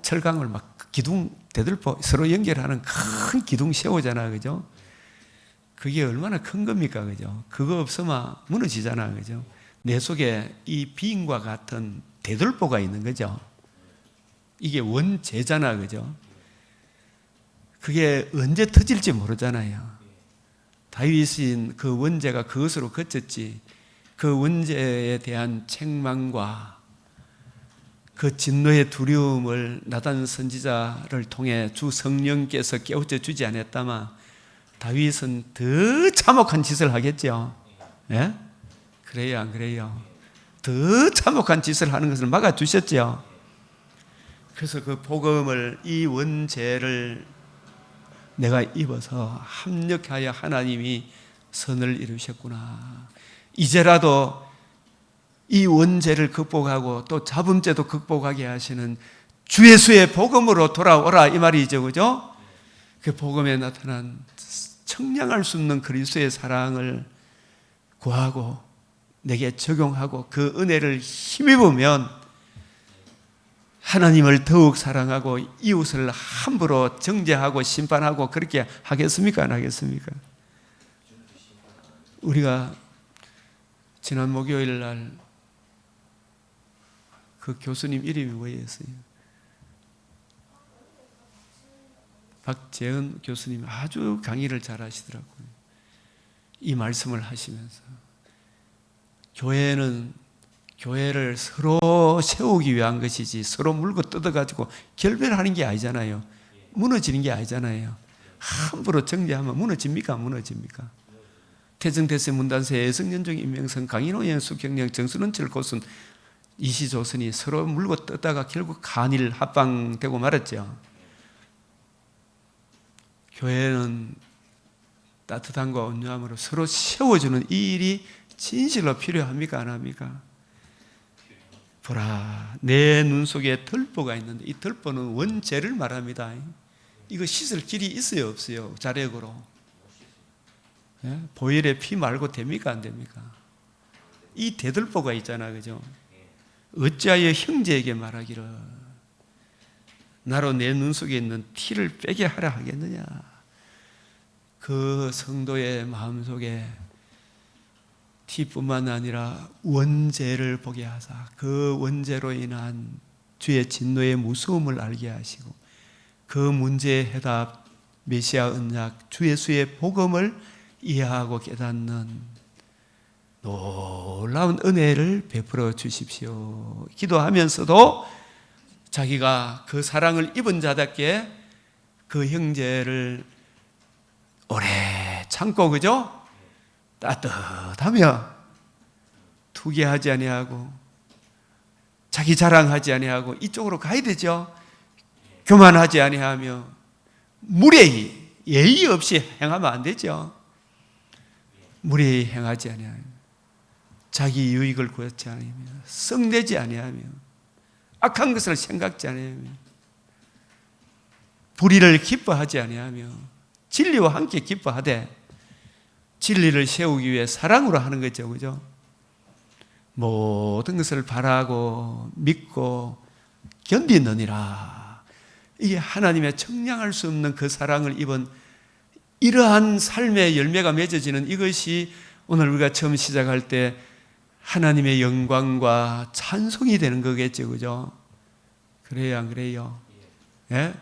Speaker 1: 철강을 막 기둥, 대들보 서로 연결하는 큰 기둥 세우잖아, 그죠? 그게 얼마나 큰 겁니까, 그죠? 그거 없으면 무너지잖아, 그죠? 내 속에 이 빔과 같은 대들보가 있는 거죠. 이게 원재잖아, 그죠? 그게 언제 터질지 모르잖아요. 다윗인 그 원재가 그것으로 그쳤지. 그 원재에 대한 책망과 그 진노의 두려움을 나단 선지자를 통해 주 성령께서 깨우쳐 주지 않았다면 다윗은 더 참혹한 짓을 하겠죠. 예? 그래요, 안 그래요? 더 참혹한 짓을 하는 것을 막아주셨죠. 그래서 그 복음을, 이 원죄를 내가 입어서 합력하여 하나님이 선을 이루셨구나. 이제라도 이 원죄를 극복하고 또 잡음죄도 극복하게 하시는 주 예수의 복음으로 돌아오라, 이 말이죠, 그죠? 그 복음에 나타난 청량할 수 없는 그리스도의 사랑을 구하고 내게 적용하고 그 은혜를 힘입으면 하나님을 더욱 사랑하고 이웃을 함부로 정죄하고 심판하고 그렇게 하겠습니까? 안 하겠습니까? 우리가 지난 목요일 날 그 교수님 이름이 뭐였어요? 박재은 교수님이 아주 강의를 잘 하시더라고요. 이 말씀을 하시면서 교회는 교회를 서로 세우기 위한 것이지 서로 물고 뜯어가지고 결별하는 게 아니잖아요. 무너지는 게 아니잖아요. 함부로 정리하면 무너집니까? 안 무너집니까? 태정대세 문단세 애성연종 임명성 강인호 연숙경령 정순원철 고순 이시조선이 서로 물고 뜯다가 결국 간일 합방되고 말았죠. 교회는 따뜻함과 온유함으로 서로 세워주는 이 일이 진실로 필요합니까? 안 합니까? 보라, 내 눈 속에 들보가 있는데 이 들보는 원죄를 말합니다. 이거 씻을 길이 있어요, 없어요? 자력으로. 예? 보혈의 피 말고 됩니까? 안 됩니까? 이 대들보가 있잖아, 그죠? 어찌하여 형제에게 말하기를 나로 내 눈 속에 있는 티를 빼게 하라 하겠느냐? 그 성도의 마음속에 티뿐만 아니라 원죄를 보게 하사 그 원죄로 인한 주의 진노의 무서움을 알게 하시고 그 문제의 해답 메시아 언약 주 예수의 복음을 이해하고 깨닫는 놀라운 은혜를 베풀어 주십시오. 기도하면서도 자기가 그 사랑을 입은 자답게 그 형제를 오래 참고, 그죠? 따뜻하며 투기하지 아니하고 자기 자랑하지 아니하고 이쪽으로 가야 되죠. 교만하지 아니하며 무례히 예의 없이 행하면 안 되죠. 무례히 행하지 아니하며 자기 유익을 구하지 아니하며 성내지 아니하며 악한 것을 생각지 아니하며 불의를 기뻐하지 아니하며 진리와 함께 기뻐하되 진리를 세우기 위해 사랑으로 하는 거죠, 그죠? 모든 것을 바라고 믿고 견디느니라. 이게 하나님의 청량할 수 없는 그 사랑을 입은 이러한 삶의 열매가 맺어지는 이것이 오늘 우리가 처음 시작할 때 하나님의 영광과 찬송이 되는 거겠죠, 그죠? 그래요, 안 그래요? 예?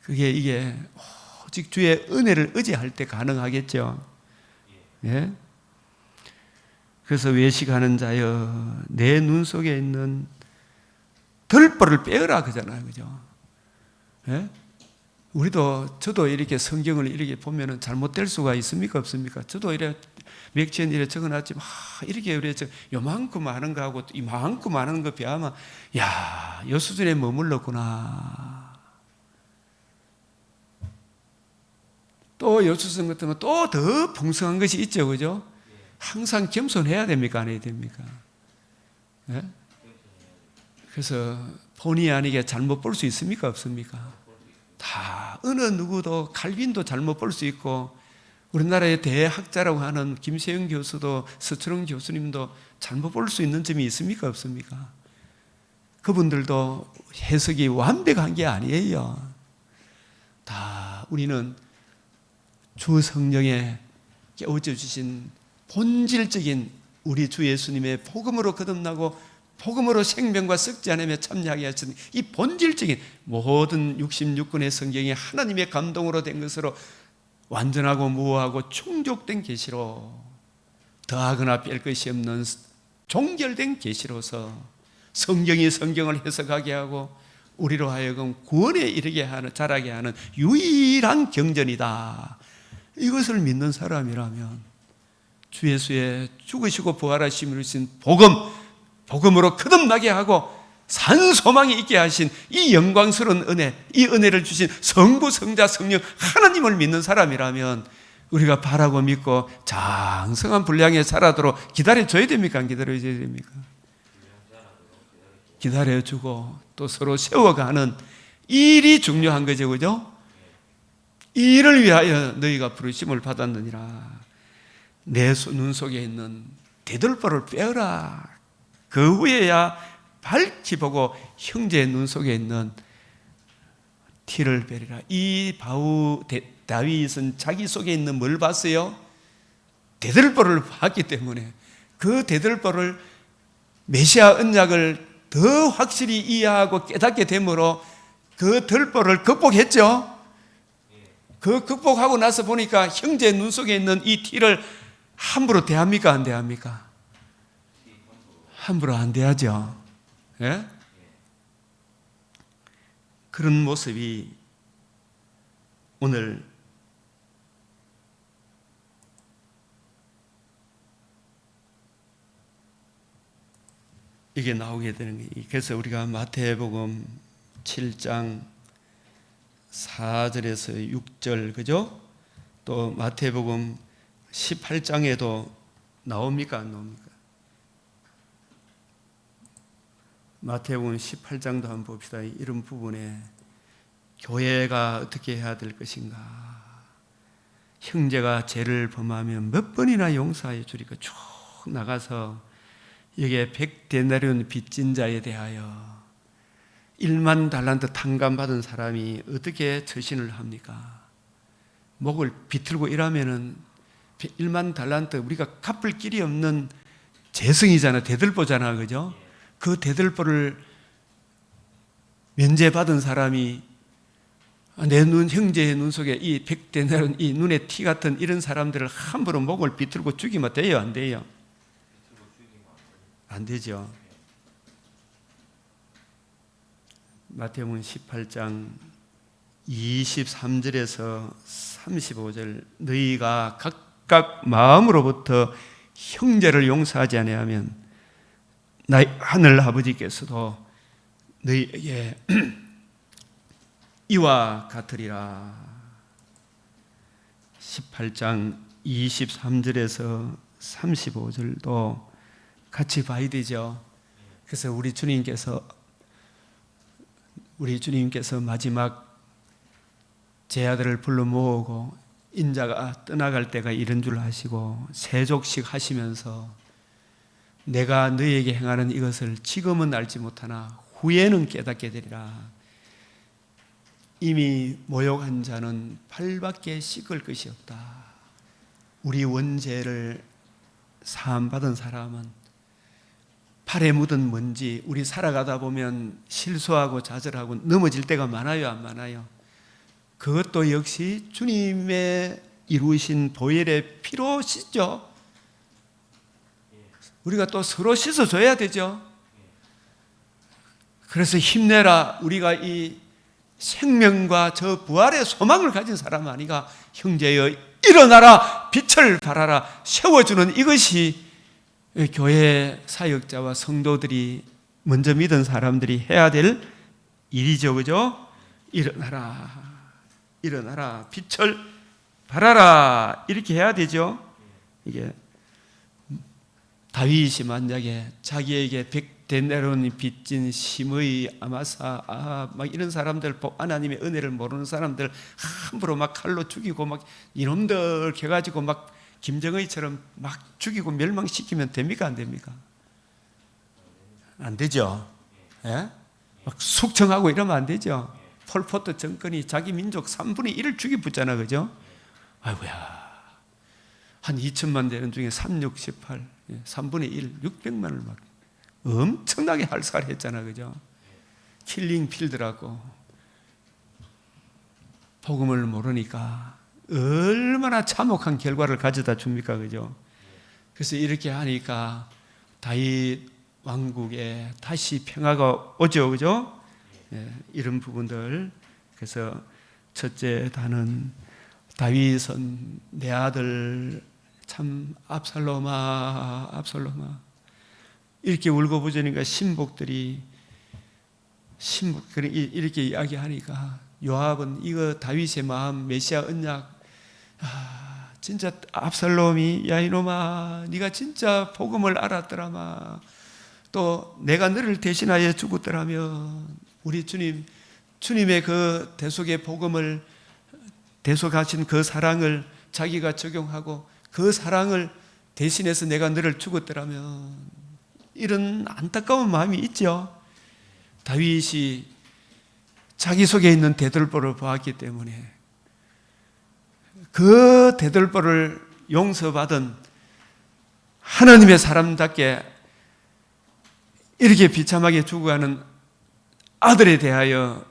Speaker 1: 그게 이게 오직 주의 은혜를 의지할 때 가능하겠죠. 예? 그래서 외식하는 자여 내 눈 속에 있는 들보를 빼어라 그잖아요, 그죠? 예? 저도 이렇게 성경을 이렇게 보면은 잘못될 수가 있습니까? 없습니까? 저도 맥주엔 이래 적어놨지만, 이렇게 요만큼 하는 거하고 이만큼 하는 거 비하면, 야, 요 수준에 머물렀구나. 또 요 수준 같으면 또 더 풍성한 것이 있죠, 그죠? 항상 겸손해야 됩니까? 안 해야 됩니까? 네? 그래서 본의 아니게 잘못 볼 수 있습니까? 없습니까? 다 어느 누구도 칼빈도 잘못 볼 수 있고 우리나라의 대학자라고 하는 김세영 교수도 서철웅 교수님도 잘못 볼 수 있는 점이 있습니까? 없습니까? 그분들도 해석이 완벽한 게 아니에요. 다 우리는 주 성령에 깨우쳐 주신 본질적인 우리 주 예수님의 복음으로 거듭나고 복음으로 생명과 썩지 않으며 참여하게 하신 이 본질적인 모든 66권의 성경이 하나님의 감동으로 된 것으로 완전하고 무호하고 충족된 계시로 더하거나 뺄 것이 없는 종결된 계시로서 성경이 성경을 해석하게 하고 우리로 하여금 구원에 이르게 하는 자라게 하는 유일한 경전이다. 이것을 믿는 사람이라면 주 예수의 죽으시고 부활하심을 주신 복음으로 거듭나게 하고 산 소망이 있게 하신 이 영광스러운 은혜, 이 은혜를 주신 성부, 성자, 성령 하나님을 믿는 사람이라면 우리가 바라고 믿고 장성한 분량에 살아도록 기다려줘야 됩니까? 안 기다려줘야 됩니까? 기다려주고 또 서로 세워가는 일이 중요한 거죠, 그죠? 이 일을 위하여 너희가 부르심을 받았느니라. 내 눈 속에 있는 대들보를 빼어라. 그 후에야 밝히 보고 형제의 눈 속에 있는 티를 베리라. 이 다윗은 자기 속에 있는 뭘 봤어요? 대들보를 봤기 때문에 그 대들보를 메시아 언약을 더 확실히 이해하고 깨닫게 되므로 그 들보를 극복했죠. 그 극복하고 나서 보니까 형제의 눈 속에 있는 이 티를 함부로 대합니까? 안 대합니까? 함부로 안 돼야죠. 예? 그런 모습이 오늘 이게 나오게 되는 거예요. 그래서 우리가 마태복음 7장 4절에서 6절, 그죠? 또 마태복음 18장에도 나옵니까? 안 나옵니까? 마태복음 18장도 한번 봅시다. 이런 부분에 교회가 어떻게 해야 될 것인가. 형제가 죄를 범하면 몇 번이나 용서해 주리까 쭉 나가서 여기에 100데나리온 빚진 자에 대하여 1만 달란트 탕감받은 사람이 어떻게 처신을 합니까? 목을 비틀고 일하면은 1만 달란트, 우리가 갚을 길이 없는 재성이잖아, 대들보잖아, 그죠? 그 대들보를 면제받은 사람이 내 형제의 눈 속에 이 100데나리온, 이 눈에 티 같은 이런 사람들을 함부로 목을 비틀고 죽이면 돼요, 안 돼요? 안 되죠. 마태복음 18장 23절에서 35절, 너희가 각각 마음으로부터 형제를 용서하지 아니하면 나의 하늘 아버지께서도 너희에게 이와 같으리라. 18장 23절에서 35절도 같이 봐야 되죠. 그래서 우리 주님께서 마지막 제 아들을 불러 모으고 인자가 떠나갈 때가 이런 줄 아시고 세족식 하시면서 내가 너희에게 행하는 이것을 지금은 알지 못하나 후에는 깨닫게 되리라. 이미 모욕한 자는 발밖에 씻을 것이 없다. 우리 원죄를 사함받은 사람은 팔에 묻은 먼지, 우리 살아가다 보면 실수하고 좌절하고 넘어질 때가 많아요, 안 많아요? 그것도 역시 주님의 이루신 보혈의 피로 씻죠. 우리가 또 서로 씻어줘야 되죠. 그래서 힘내라. 우리가 이 생명과 저 부활의 소망을 가진 사람 아니가. 형제여 일어나라, 빛을 발하라, 세워주는 이것이 교회 사역자와 성도들이 먼저 믿은 사람들이 해야 될 일이죠, 그죠? 일어나라, 일어나라, 빛을 발하라, 이렇게 해야 되죠. 이게 다윗이 만약에 자기에게 100데나리온 빚진 심의, 아마사, 막 이런 사람들, 하나님의 은혜를 모르는 사람들 함부로 막 칼로 죽이고 막 이놈들 해가지고 막 김정의처럼 막 죽이고 멸망시키면 됩니까, 안 됩니까? 안 되죠. 예? 막 숙청하고 이러면 안 되죠. 폴포트 정권이 자기 민족 3분의 1을 죽이붙잖아, 그죠? 아이고야, 한 2천만 되는 중에 3, 6, 18, 3분의 1, 600만을 막 엄청나게 할살했잖아, 그죠? 킬링 필드라고. 복음을 모르니까 얼마나 참혹한 결과를 가져다 줍니까, 그죠? 그래서 이렇게 하니까 다윗 왕국에 다시 평화가 오죠, 그죠? 예, 이런 부분들. 그래서 첫째 단은 다윗은 내 아들 참 압살롬아, 압살롬아, 이렇게 울고부짖으니까 신복들이 이렇게 이야기하니까 요압은 이거 다윗의 마음, 메시아 언약, 진짜 압살롬이, 야 이놈아, 네가 진짜 복음을 알았더라마, 또 내가 너를 대신하여 죽었더라면 우리 주님의 그 대속의 복음을, 대속하신 그 사랑을 자기가 적용하고 그 사랑을 대신해서 내가 너를 죽었더라면, 이런 안타까운 마음이 있죠. 다윗이 자기 속에 있는 대들보를 보았기 때문에 그 대들보를 용서받은 하나님의 사람답게 이렇게 비참하게 죽어가는 아들에 대하여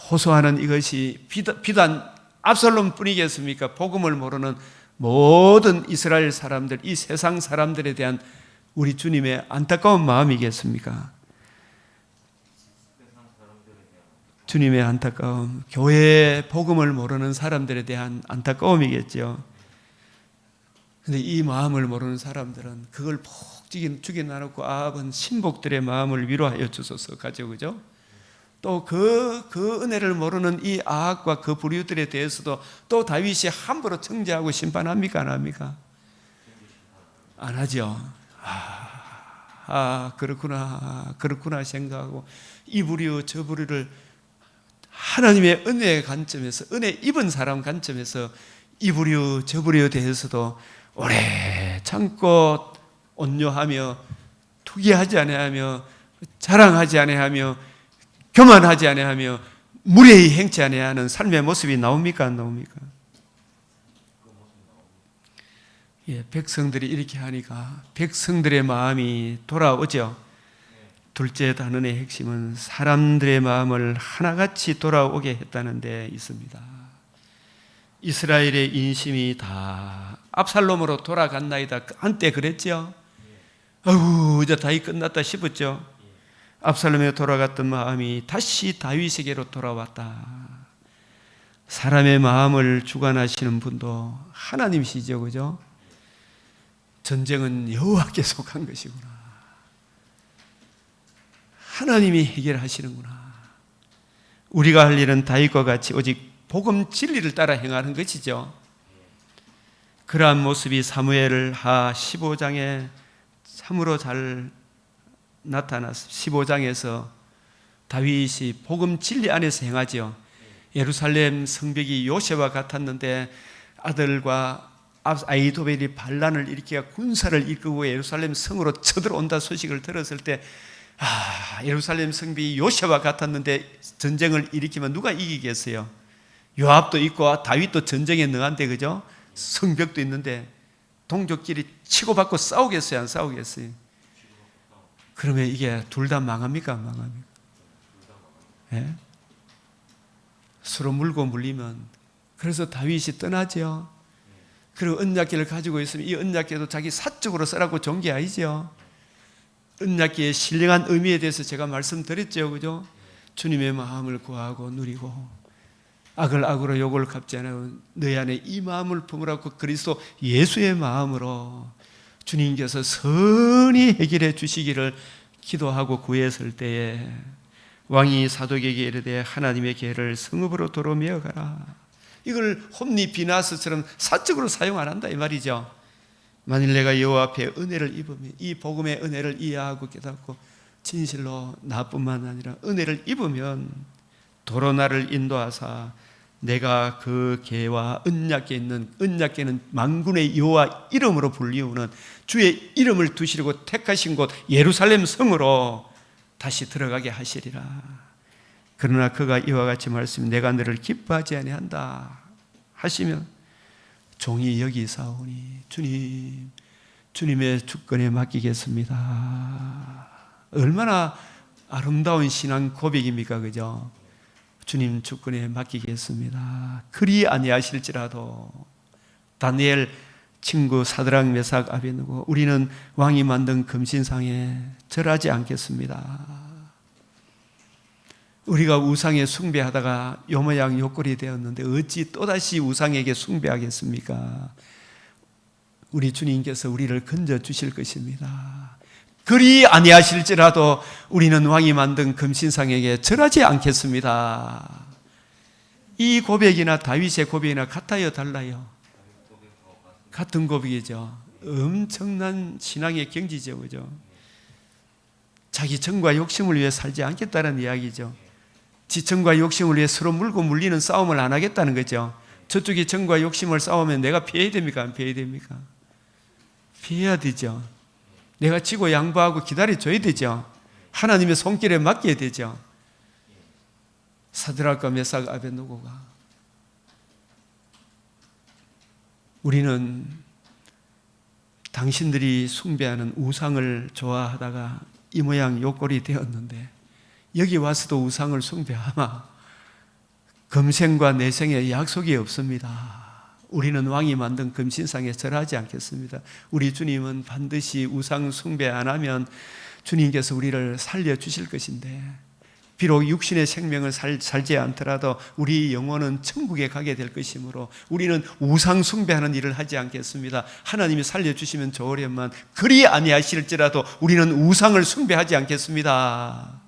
Speaker 1: 호소하는 이것이 비단 압살롬 뿐이겠습니까? 복음을 모르는 모든 이스라엘 사람들, 이 세상 사람들에 대한 우리 주님의 안타까운 마음이겠습니까? 주님의 안타까움, 교회의 복음을 모르는 사람들에 대한 안타까움이겠죠. 근데 이 마음을 모르는 사람들은 그걸 푹 죽여놔놓고 아합은 신복들의 마음을 위로하여 주소서 가죠, 그죠? 또 그 은혜를 모르는 이 아합과 그 불의들에 대해서도 또 다윗이 함부로 정죄하고 심판합니까? 안 합니까? 안 하죠. 그렇구나 생각하고 이 불의와 저 불의를 하나님의 은혜의 관점에서, 은혜 입은 사람 관점에서 이 불의와 저 불의에 대해서도 오래 참고 온유하며 투기하지 아니하며 자랑하지 아니하며 교만하지 아니하며 무례히 행치 아니하는 삶의 모습이 나옵니까? 안 나옵니까? 예, 백성들이 이렇게 하니까 백성들의 마음이 돌아오죠. 둘째 단원의 핵심은 사람들의 마음을 하나같이 돌아오게 했다는 데 있습니다. 이스라엘의 인심이 다 압살롬으로 돌아갔나이다. 한때 그랬죠. 아이고 이제 다윗 끝났다 싶었죠. 압살롬에 돌아갔던 마음이 다시 다윗에게로 돌아왔다. 사람의 마음을 주관하시는 분도 하나님이시죠, 그죠? 전쟁은 여호와께 속한 것이구나. 하나님이 해결하시는구나. 우리가 할 일은 다윗과 같이 오직 복음 진리를 따라 행하는 것이죠. 그러한 모습이 사무엘 하 15장에 참으로 잘 나타났습니다. 15장에서 다윗이 복음 진리 안에서 행하죠. 예루살렘 성벽이 요새와 같았는데 아들과 아히도벨이 반란을 일으켜 군사를 이끌고 예루살렘 성으로 쳐들어온다 소식을 들었을 때 예루살렘 성벽이 요새와 같았는데 전쟁을 일으키면 누가 이기겠어요? 요압도 있고 다윗도 전쟁에 능한데, 그죠? 성벽도 있는데 동족끼리 치고받고 싸우겠어요? 안 싸우겠어요? 그러면 이게 둘 다 망합니까? 안 망합니까? 예? 서로 물고 물리면. 그래서 다윗이 떠나죠. 그리고 언약궤를 가지고 있으면 이 언약궤도 자기 사적으로 쓰라고 좋은 게 아니죠. 언약궤의 신령한 의미에 대해서 제가 말씀드렸죠, 그죠? 주님의 마음을 구하고 누리고 악을 악으로 욕을 갚지 않아요. 너희 안에 이 마음을 품으라고 그리스도 예수의 마음으로 주님께서 선히 해결해 주시기를 기도하고 구했을 때에 왕이 사독에게 이르되 하나님의 계를 성읍으로 도로 메어가라. 이걸 홈리 비나스처럼 사적으로 사용 안 한다 이 말이죠. 만일 내가 여호와 앞에 은혜를 입으면, 이 복음의 은혜를 이해하고 깨닫고 진실로 나뿐만 아니라 은혜를 입으면 도로 나를 인도하사 내가 그 계와 언약궤에 있는, 언약궤는 만군의 여호와 이름으로 불리우는 주의 이름을 두시려고 택하신 곳 예루살렘 성으로 다시 들어가게 하시리라. 그러나 그가 이와 같이 말씀이 내가 너를 기뻐하지 아니한다 하시면 종이 여기사오니 주님의 주권에 맡기겠습니다. 얼마나 아름다운 신앙 고백입니까, 그죠? 주님 주권에 맡기겠습니다. 그리 아니하실지라도 다니엘 친구 사드락 메삭 아베느고 우리는 왕이 만든 금신상에 절하지 않겠습니다. 우리가 우상에 숭배하다가 요 모양 요 꼴이 되었는데 어찌 또다시 우상에게 숭배하겠습니까? 우리 주님께서 우리를 건져 주실 것입니다. 그리 아니하실지라도 우리는 왕이 만든 금신상에게 절하지 않겠습니다. 이 고백이나 다윗의 고백이나 같아요, 달라요? 같은 고백이죠. 엄청난 신앙의 경지죠, 그죠? 자기 정과 욕심을 위해 살지 않겠다는 이야기죠. 지정과 욕심을 위해 서로 물고 물리는 싸움을 안 하겠다는 거죠. 저쪽이 정과 욕심을 싸우면 내가 피해야 됩니까? 안 피해야 됩니까? 피해야 되죠. 내가 지고 양보하고 기다려줘야 되죠. 하나님의 손길에 맡겨야 되죠. 사드락과 메삭 아베느고가 우리는 당신들이 숭배하는 우상을 좋아하다가 이 모양 요 꼴이 되었는데 여기 와서도 우상을 숭배하마 금생과 내생에 약속이 없습니다. 우리는 왕이 만든 금신상에 절하지 않겠습니다. 우리 주님은 반드시 우상 숭배 안 하면 주님께서 우리를 살려주실 것인데, 비록 육신의 생명을 살지 않더라도 우리 영혼은 천국에 가게 될 것이므로 우리는 우상 숭배하는 일을 하지 않겠습니다. 하나님이 살려주시면 좋으련만 그리 아니하실지라도 우리는 우상을 숭배하지 않겠습니다.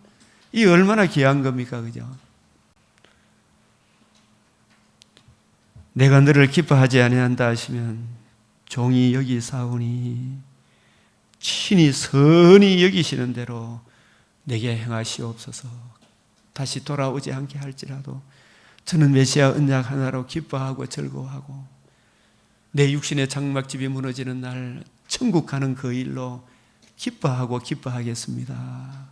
Speaker 1: 이 얼마나 귀한 겁니까, 그죠? 내가 너를 기뻐하지 아니한다 하시면 종이 여기사오니 친히 선히 여기시는 대로 내게 행하시옵소서. 다시 돌아오지 않게 할지라도 저는 메시아 언약 하나로 기뻐하고 즐거워하고 내 육신의 장막집이 무너지는 날 천국 가는 그 일로 기뻐하겠습니다.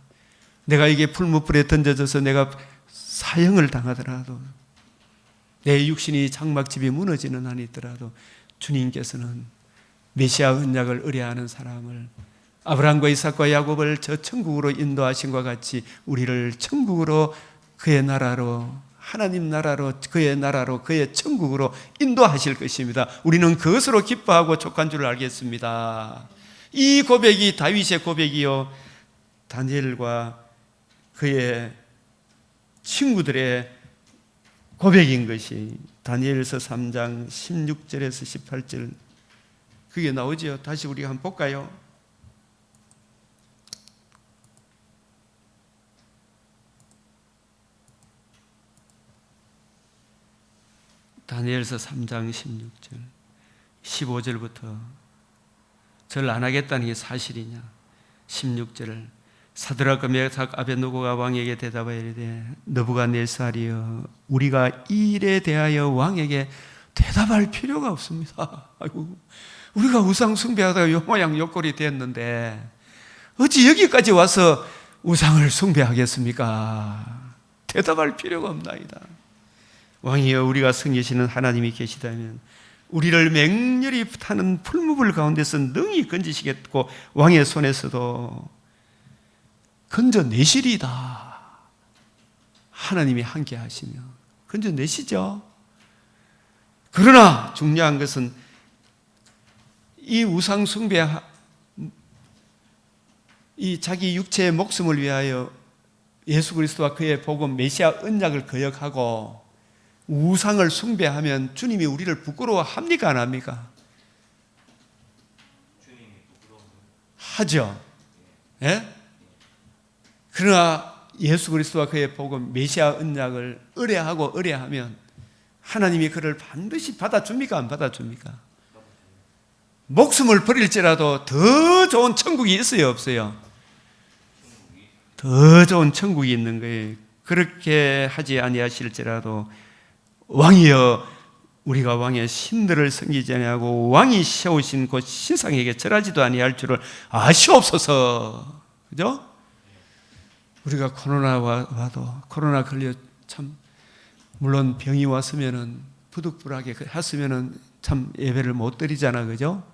Speaker 1: 내가 이게 풀무불에 던져져서 내가 사형을 당하더라도 내 육신이 장막집이 무너지는 한이 있더라도 주님께서는 메시아 언약을 의뢰하는 사람을 아브라함과 이삭과 야곱을 저 천국으로 인도하신 것과 같이 우리를 천국으로 그의 나라로 하나님 나라로 그의 나라로 그의 천국으로 인도하실 것입니다. 우리는 그것으로 기뻐하고 족한 줄 알겠습니다. 이 고백이 다윗의 고백이요 다니엘과 그의 친구들의 고백인 것이 다니엘서 3장 16절에서 18절 그게 나오죠. 다시 우리가 한번 볼까요? 다니엘서 3장 16절 15절부터 절 안 하겠다는 게 사실이냐. 16절을 사드락과 메삭 아벳느고가 왕에게 대답하여 이르되 느부갓네살이여 우리가 이 일에 대하여 왕에게 대답할 필요가 없습니다. 아이고, 우리가 우상 숭배하다가 요 모양 요 꼴이 됐는데 어찌 여기까지 와서 우상을 숭배하겠습니까? 대답할 필요가 없나이다. 왕이여 우리가 섬기시는 하나님이 계시다면 우리를 맹렬히 타는 풀무불 가운데서 능히 건지시겠고 왕의 손에서도 건져내시리다. 하나님이 함께 하시며 건져내시죠. 그러나 중요한 것은 이 우상 숭배, 이 자기 육체의 목숨을 위하여 예수 그리스도와 그의 복음 메시아 언약을 거역하고 우상을 숭배하면 주님이 우리를 부끄러워합니까 안 합니까? 하죠. 예? 그러나 예수 그리스도와 그의 복음 메시아 언약을 의뢰하면 하나님이 그를 반드시 받아줍니까 안 받아줍니까? 목숨을 버릴지라도 더 좋은 천국이 있어요 없어요? 더 좋은 천국이 있는 거예요. 그렇게 하지 아니하실지라도 왕이여 우리가 왕의 신들을 섬기지 아니하고 왕이 세우신 그 신상에게 절하지도 아니할 줄을 아시옵소서. 그죠? 우리가 코로나 걸려 참 물론 병이 왔으면은 부득불하게 했으면은 참 예배를 못 드리잖아. 그죠?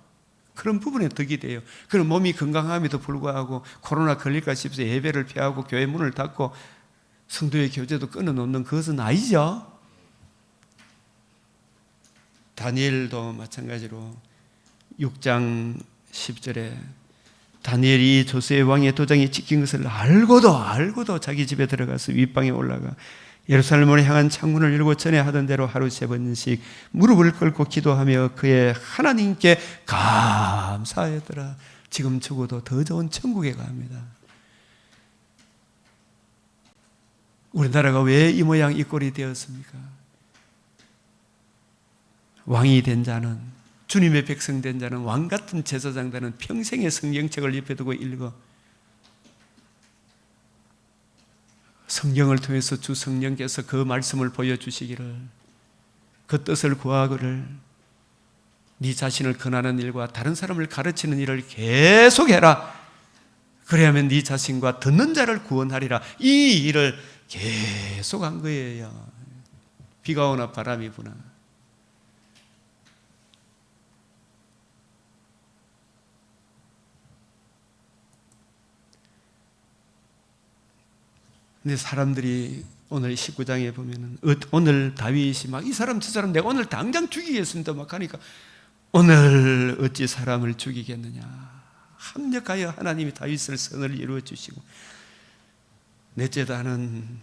Speaker 1: 그런 부분에 덕이 돼요. 그런 몸이 건강함에도 불구하고 코로나 걸릴까 싶어서 예배를 피하고 교회 문을 닫고 성도의 교제도 끊어놓는 그것은 아니죠. 다니엘도 마찬가지로 6장 10절에 다니엘이 조스의 왕의 도장이 찍힌 것을 알고도 자기 집에 들어가서 윗방에 올라가 예루살렘을 향한 창문을 열고 전에 하던 대로 하루 3번씩 무릎을 꿇고 기도하며 그의 하나님께 감사하였더라. 지금 죽어도 더 좋은 천국에 갑니다. 우리나라가 왜 이 모양 이 꼴이 되었습니까? 왕이 된 자는, 주님의 백성 된 자는, 왕같은 제사장들은 평생의 성경책을 입에 두고 읽어 성경을 통해서 주 성령께서 그 말씀을 보여주시기를, 그 뜻을 구하기를, 네 자신을 권하는 일과 다른 사람을 가르치는 일을 계속해라. 그래야만 네 자신과 듣는 자를 구원하리라. 이 일을 계속한 거예요. 비가 오나 바람이 부나. 근데 사람들이 오늘 19장에 보면은 오늘 다윗이 막 이 사람 저 사람 내가 오늘 당장 죽이겠습니다 막 하니까 오늘 어찌 사람을 죽이겠느냐. 합력하여 하나님이 다윗을 선을 이루어 주시고 넷째 나는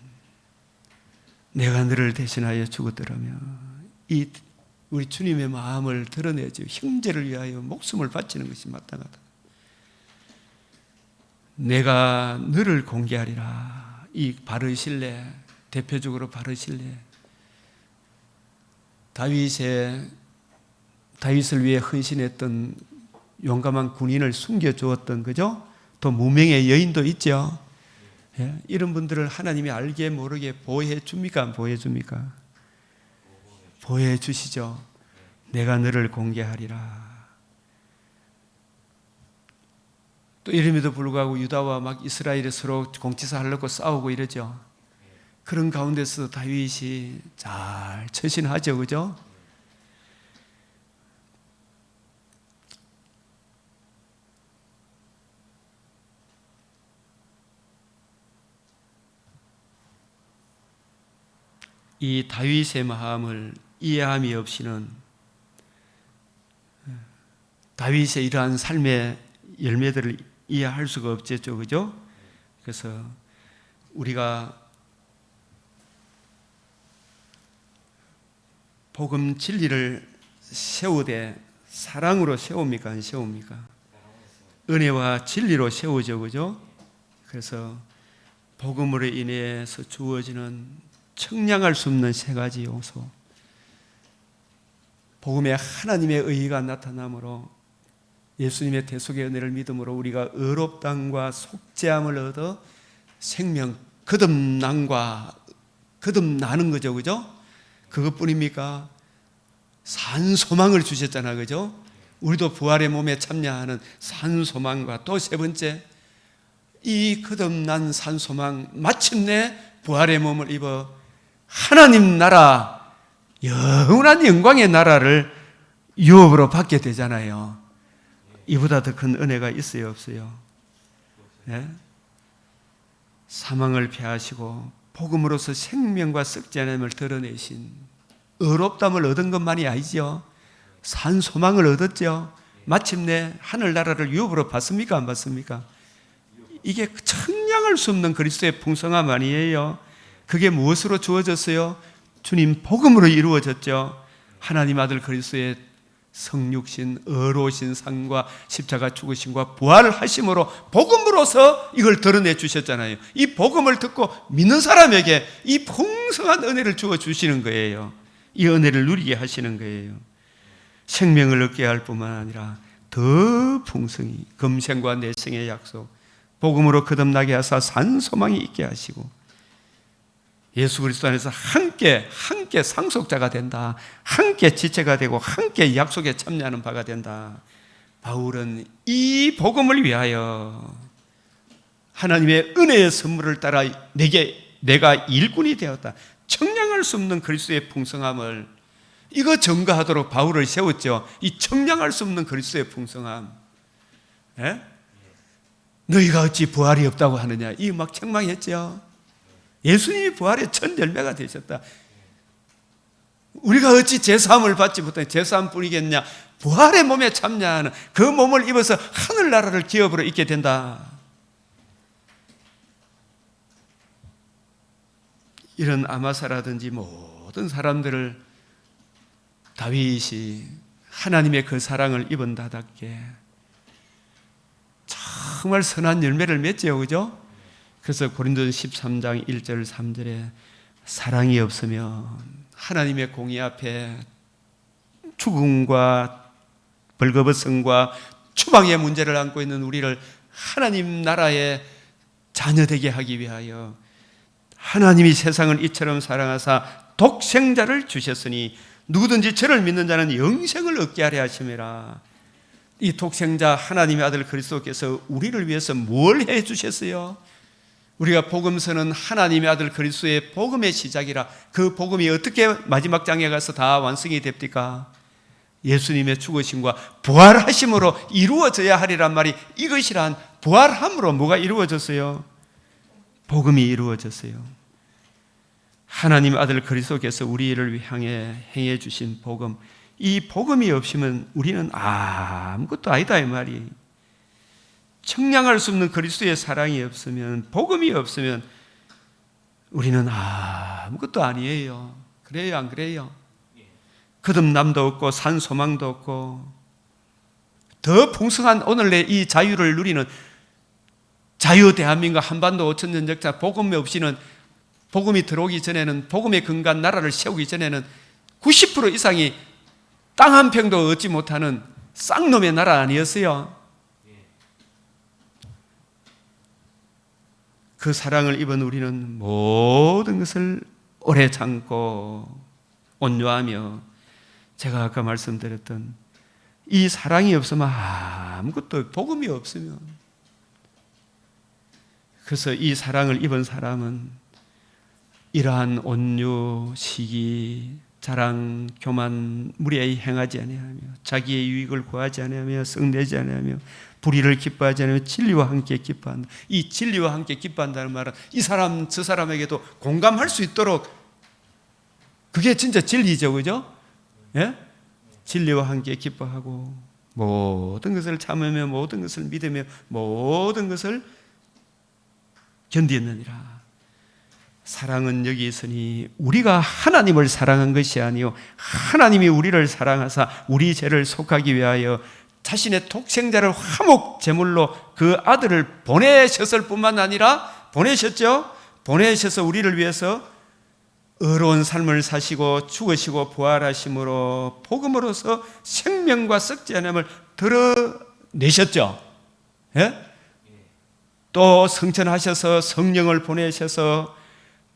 Speaker 1: 내가 너를 대신하여 죽었더라며. 이 우리 주님의 마음을 드러내죠. 형제를 위하여 목숨을 바치는 것이 마땅하다. 내가 너를 공개하리라. 이 바르실레, 대표적으로 바르실레, 다윗을 위해 헌신했던 용감한 군인을 숨겨주었던, 그죠? 또 무명의 여인도 있죠. 예? 이런 분들을 하나님이 알게 모르게 보호해 줍니까? 안 보호해 줍니까? 보호해 주시죠. 내가 너를 공개하리라. 또 이름에도 불구하고 유다와 막 이스라엘이 서로 공치사 하려고 싸우고 이러죠. 그런 가운데서 다윗이 잘 처신하죠, 그죠? 이 다윗의 마음을 이해함이 없이는 다윗의 이러한 삶의 열매들을 이해할 수가 없겠죠, 그죠? 그래서 우리가 복음 진리를 세우되 사랑으로 세웁니까? 안 세웁니까? 은혜와 진리로 세우죠, 그죠? 그래서 복음으로 인해서 주어지는 청량할 수 없는 세 가지 요소. 복음에 하나님의 의의가 나타나므로 예수님의 대속의 은혜를 믿음으로 우리가 의롭다함과 속죄함을 얻어 생명, 거듭나는 거죠, 그죠? 그것뿐입니까? 산 소망을 주셨잖아, 그죠? 우리도 부활의 몸에 참여하는 산 소망과 또 세 번째, 이 거듭난 산 소망, 마침내 부활의 몸을 입어 하나님 나라, 영원한 영광의 나라를 유업으로 받게 되잖아요. 이보다 더 큰 은혜가 있어요, 없어요? 네? 사망을 패하시고 복음으로서 생명과 썩지 않음을 드러내신 의롭담을 얻은 것만이 아니죠. 산 소망을 얻었죠. 마침내 하늘나라를 유업으로 받습니까? 안 받습니까? 이게 청량할 수 없는 그리스도의 풍성함 아니에요. 그게 무엇으로 주어졌어요? 주님 복음으로 이루어졌죠. 하나님 아들 그리스도의 성육신, 의로우신 삶과 십자가 죽으심과 부활하심으로 복음으로서 이걸 드러내 주셨잖아요. 이 복음을 듣고 믿는 사람에게 이 풍성한 은혜를 주어 주시는 거예요. 이 은혜를 누리게 하시는 거예요. 생명을 얻게 할 뿐만 아니라 더 풍성히 금생과 내생의 약속, 복음으로 거듭나게 하사 산 소망이 있게 하시고 예수 그리스도 안에서 함께 상속자가 된다. 함께 지체가 되고 함께 약속에 참여하는 바가 된다. 바울은 이 복음을 위하여 하나님의 은혜의 선물을 따라 내가 일꾼이 되었다. 청량할 수 없는 그리스도의 풍성함을 이거 증거하도록 바울을 세웠죠. 이 청량할 수 없는 그리스도의 풍성함. 예? 너희가 어찌 부활이 없다고 하느냐. 이 막 책망했죠. 예수님이 부활의 첫 열매가 되셨다. 우리가 어찌 제사함을 받지 못하는 제사함뿐이겠냐. 부활의 몸에 참여하는 그 몸을 입어서 하늘나라를 기업으로 입게 된다. 이런 아마사라든지 모든 사람들을 다윗이 하나님의 그 사랑을 입은다답게 정말 선한 열매를 맺지요, 그죠? 그래서 고린도전 13장 1절 3절에 사랑이 없으면 하나님의 공의 앞에 죽음과 벌거벗음과 추방의 문제를 안고 있는 우리를 하나님 나라의 자녀되게 하기 위하여 하나님이 세상을 이처럼 사랑하사 독생자를 주셨으니 누구든지 저를 믿는 자는 영생을 얻게 하려 하심이라. 이 독생자 하나님의 아들 그리스도께서 우리를 위해서 뭘 해 주셨어요? 우리가 복음서는 하나님의 아들 그리스도의 복음의 시작이라. 그 복음이 어떻게 마지막 장에 가서 다 완성이 됩니까? 예수님의 죽으심과 부활하심으로 이루어져야 하리란 말이 이것이란, 부활함으로 뭐가 이루어졌어요? 복음이 이루어졌어요. 하나님 아들 그리스도께서 우리를 향해 행해 주신 복음, 이 복음이 없으면 우리는 아무것도 아니다 이 말이. 청량할 수 없는 그리스도의 사랑이 없으면, 복음이 없으면 우리는 아무것도 아니에요. 그래요, 안 그래요? 거듭남도 없고 산 소망도 없고 더 풍성한 오늘의 이 자유를 누리는 자유 대한민국 한반도 5천년 역사, 복음이 없이는, 복음이 들어오기 전에는, 복음의 근간 나라를 세우기 전에는 90% 이상이 땅 한 평도 얻지 못하는 쌍놈의 나라 아니었어요? 그 사랑을 입은 우리는 모든 것을 오래 참고 온유하며, 제가 아까 말씀드렸던 이 사랑이 없으면 아무것도, 복음이 없으면, 그래서 이 사랑을 입은 사람은 이러한 온유, 시기, 자랑, 교만, 무례히 행하지 아니하며, 자기의 유익을 구하지 아니하며, 성내지 아니하며, 불의를 기뻐하지 않으며 진리와 함께 기뻐한다. 이 진리와 함께 기뻐한다는 말은 이 사람 저 사람에게도 공감할 수 있도록, 그게 진짜 진리죠, 그죠? 예? 진리와 함께 기뻐하고 모든 것을 참으며 모든 것을 믿으며 모든 것을 견디느니라. 사랑은 여기 있으니 우리가 하나님을 사랑한 것이 아니요 하나님이 우리를 사랑하사 우리 죄를 속하기 위하여 자신의 독생자를 화목 제물로 그 아들을 보내셨을 뿐만 아니라, 보내셨죠? 보내셔서 우리를 위해서 의로운 삶을 사시고 죽으시고 부활하심으로 복음으로서 생명과 썩지 않음을 드러내셨죠. 예? 또 성천하셔서 성령을 보내셔서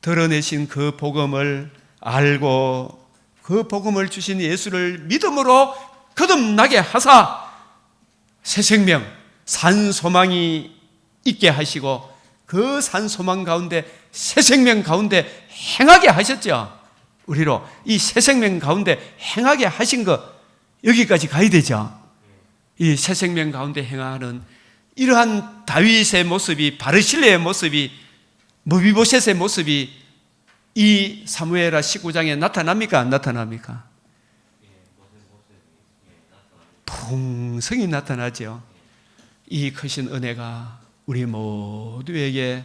Speaker 1: 드러내신 그 복음을 알고 그 복음을 주신 예수를 믿음으로 거듭나게 하사 새 생명, 산 소망이 있게 하시고 그 산 소망 가운데, 새 생명 가운데 행하게 하셨죠. 우리로 이 새 생명 가운데 행하게 하신 거, 여기까지 가야 되죠. 이 새 생명 가운데 행하는 이러한 다윗의 모습이, 바르실레의 모습이, 무비보셋의 모습이 이 사무엘하 19장에 나타납니까? 안 나타납니까? 풍성히 나타나죠. 이 크신 은혜가 우리 모두에게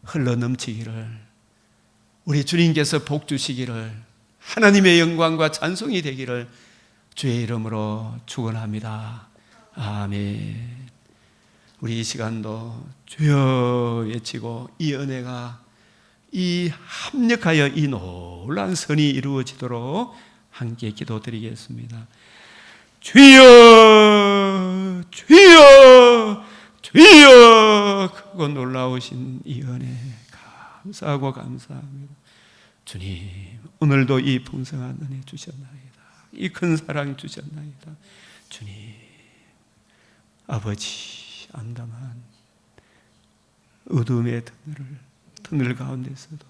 Speaker 1: 흘러넘치기를, 우리 주님께서 복 주시기를, 하나님의 영광과 찬송이 되기를 주의 이름으로 축원합니다. 아멘. 우리 이 시간도 주여 외치고 이 은혜가 이 합력하여 이 놀라운 선이 이루어지도록 함께 기도드리겠습니다. 주여, 주여, 주여, 크고 놀라우신 이 은혜 감사하고 감사합니다. 주님, 오늘도 이 풍성한 은혜 주셨나이다. 이 큰 사랑 주셨나이다. 주님, 아버지, 암담한 어둠의 터널 가운데서도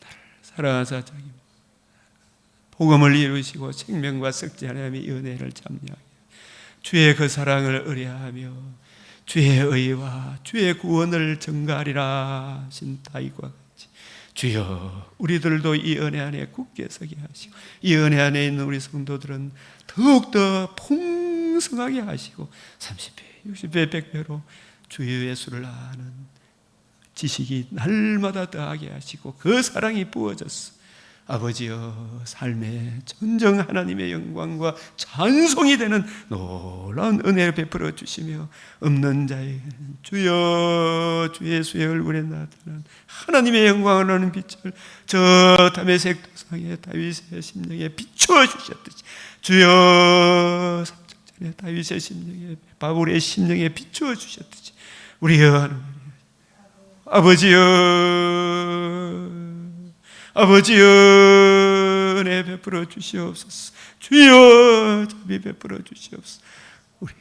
Speaker 1: 나를 사랑하사 자기 복음을 이루시고 생명과 썩지 않으며 이 은혜를 참여하며 주의 그 사랑을 의뢰하며 주의 의와 주의 구원을 전가하리라 하신 다윗과 같이 주여, 우리들도 이 은혜 안에 굳게 서게 하시고 이 은혜 안에 있는 우리 성도들은 더욱더 풍성하게 하시고 30배, 60배, 100배로 주의 예수를 아는 지식이 날마다 더하게 하시고 그 사랑이 부어졌어. 아버지여, 삶의 전정 하나님의 영광과 찬송이 되는 놀라운 은혜를 베풀어 주시며 없는 자의 주여, 주 예수의 얼굴에 나타난 하나님의 영광을 하는 빛을 저 다메섹 도상의 다윗의 심령에 비추어 주셨듯이 주여, 삼척전의 다윗의 심령에, 바울의 심령에 비추어 주셨듯이 우리의 하나님 아버지여, 아버지여, 은혜 베풀어 주시옵소서. 주여, 자비 베풀어 주시옵소서. 우리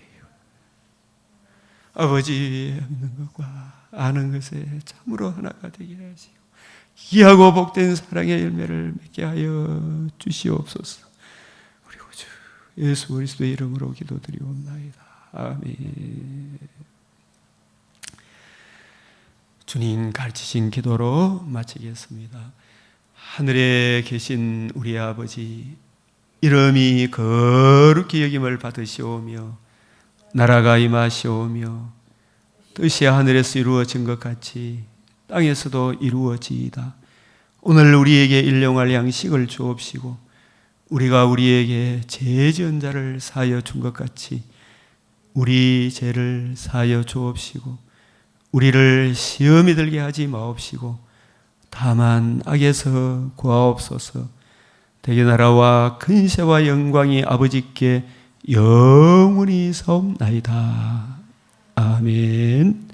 Speaker 1: 아버지 믿는 것과 아는 것에 참으로 하나가 되게 하시고 귀하고 복된 사랑의 열매를 맺게 하여 주시옵소서. 우리 구주 예수 그리스도의 이름으로 기도드리옵나이다. 아멘. 주님 가르치신 기도로 마치겠습니다. 하늘에 계신 우리 아버지, 이름이 거룩히 여김을 받으시오며 나라가 임하시오며 뜻이 하늘에서 이루어진 것 같이 땅에서도 이루어지이다. 오늘 우리에게 일용할 양식을 주옵시고 우리가 우리에게 죄 지은 자를 사하여 준 것 같이 우리 죄를 사하여 주옵시고 우리를 시험에 들게 하지 마옵시고 다만 악에서 구하옵소서. 대개 나라와 근세와 영광이 아버지께 영원히 사옵나이다. 아멘.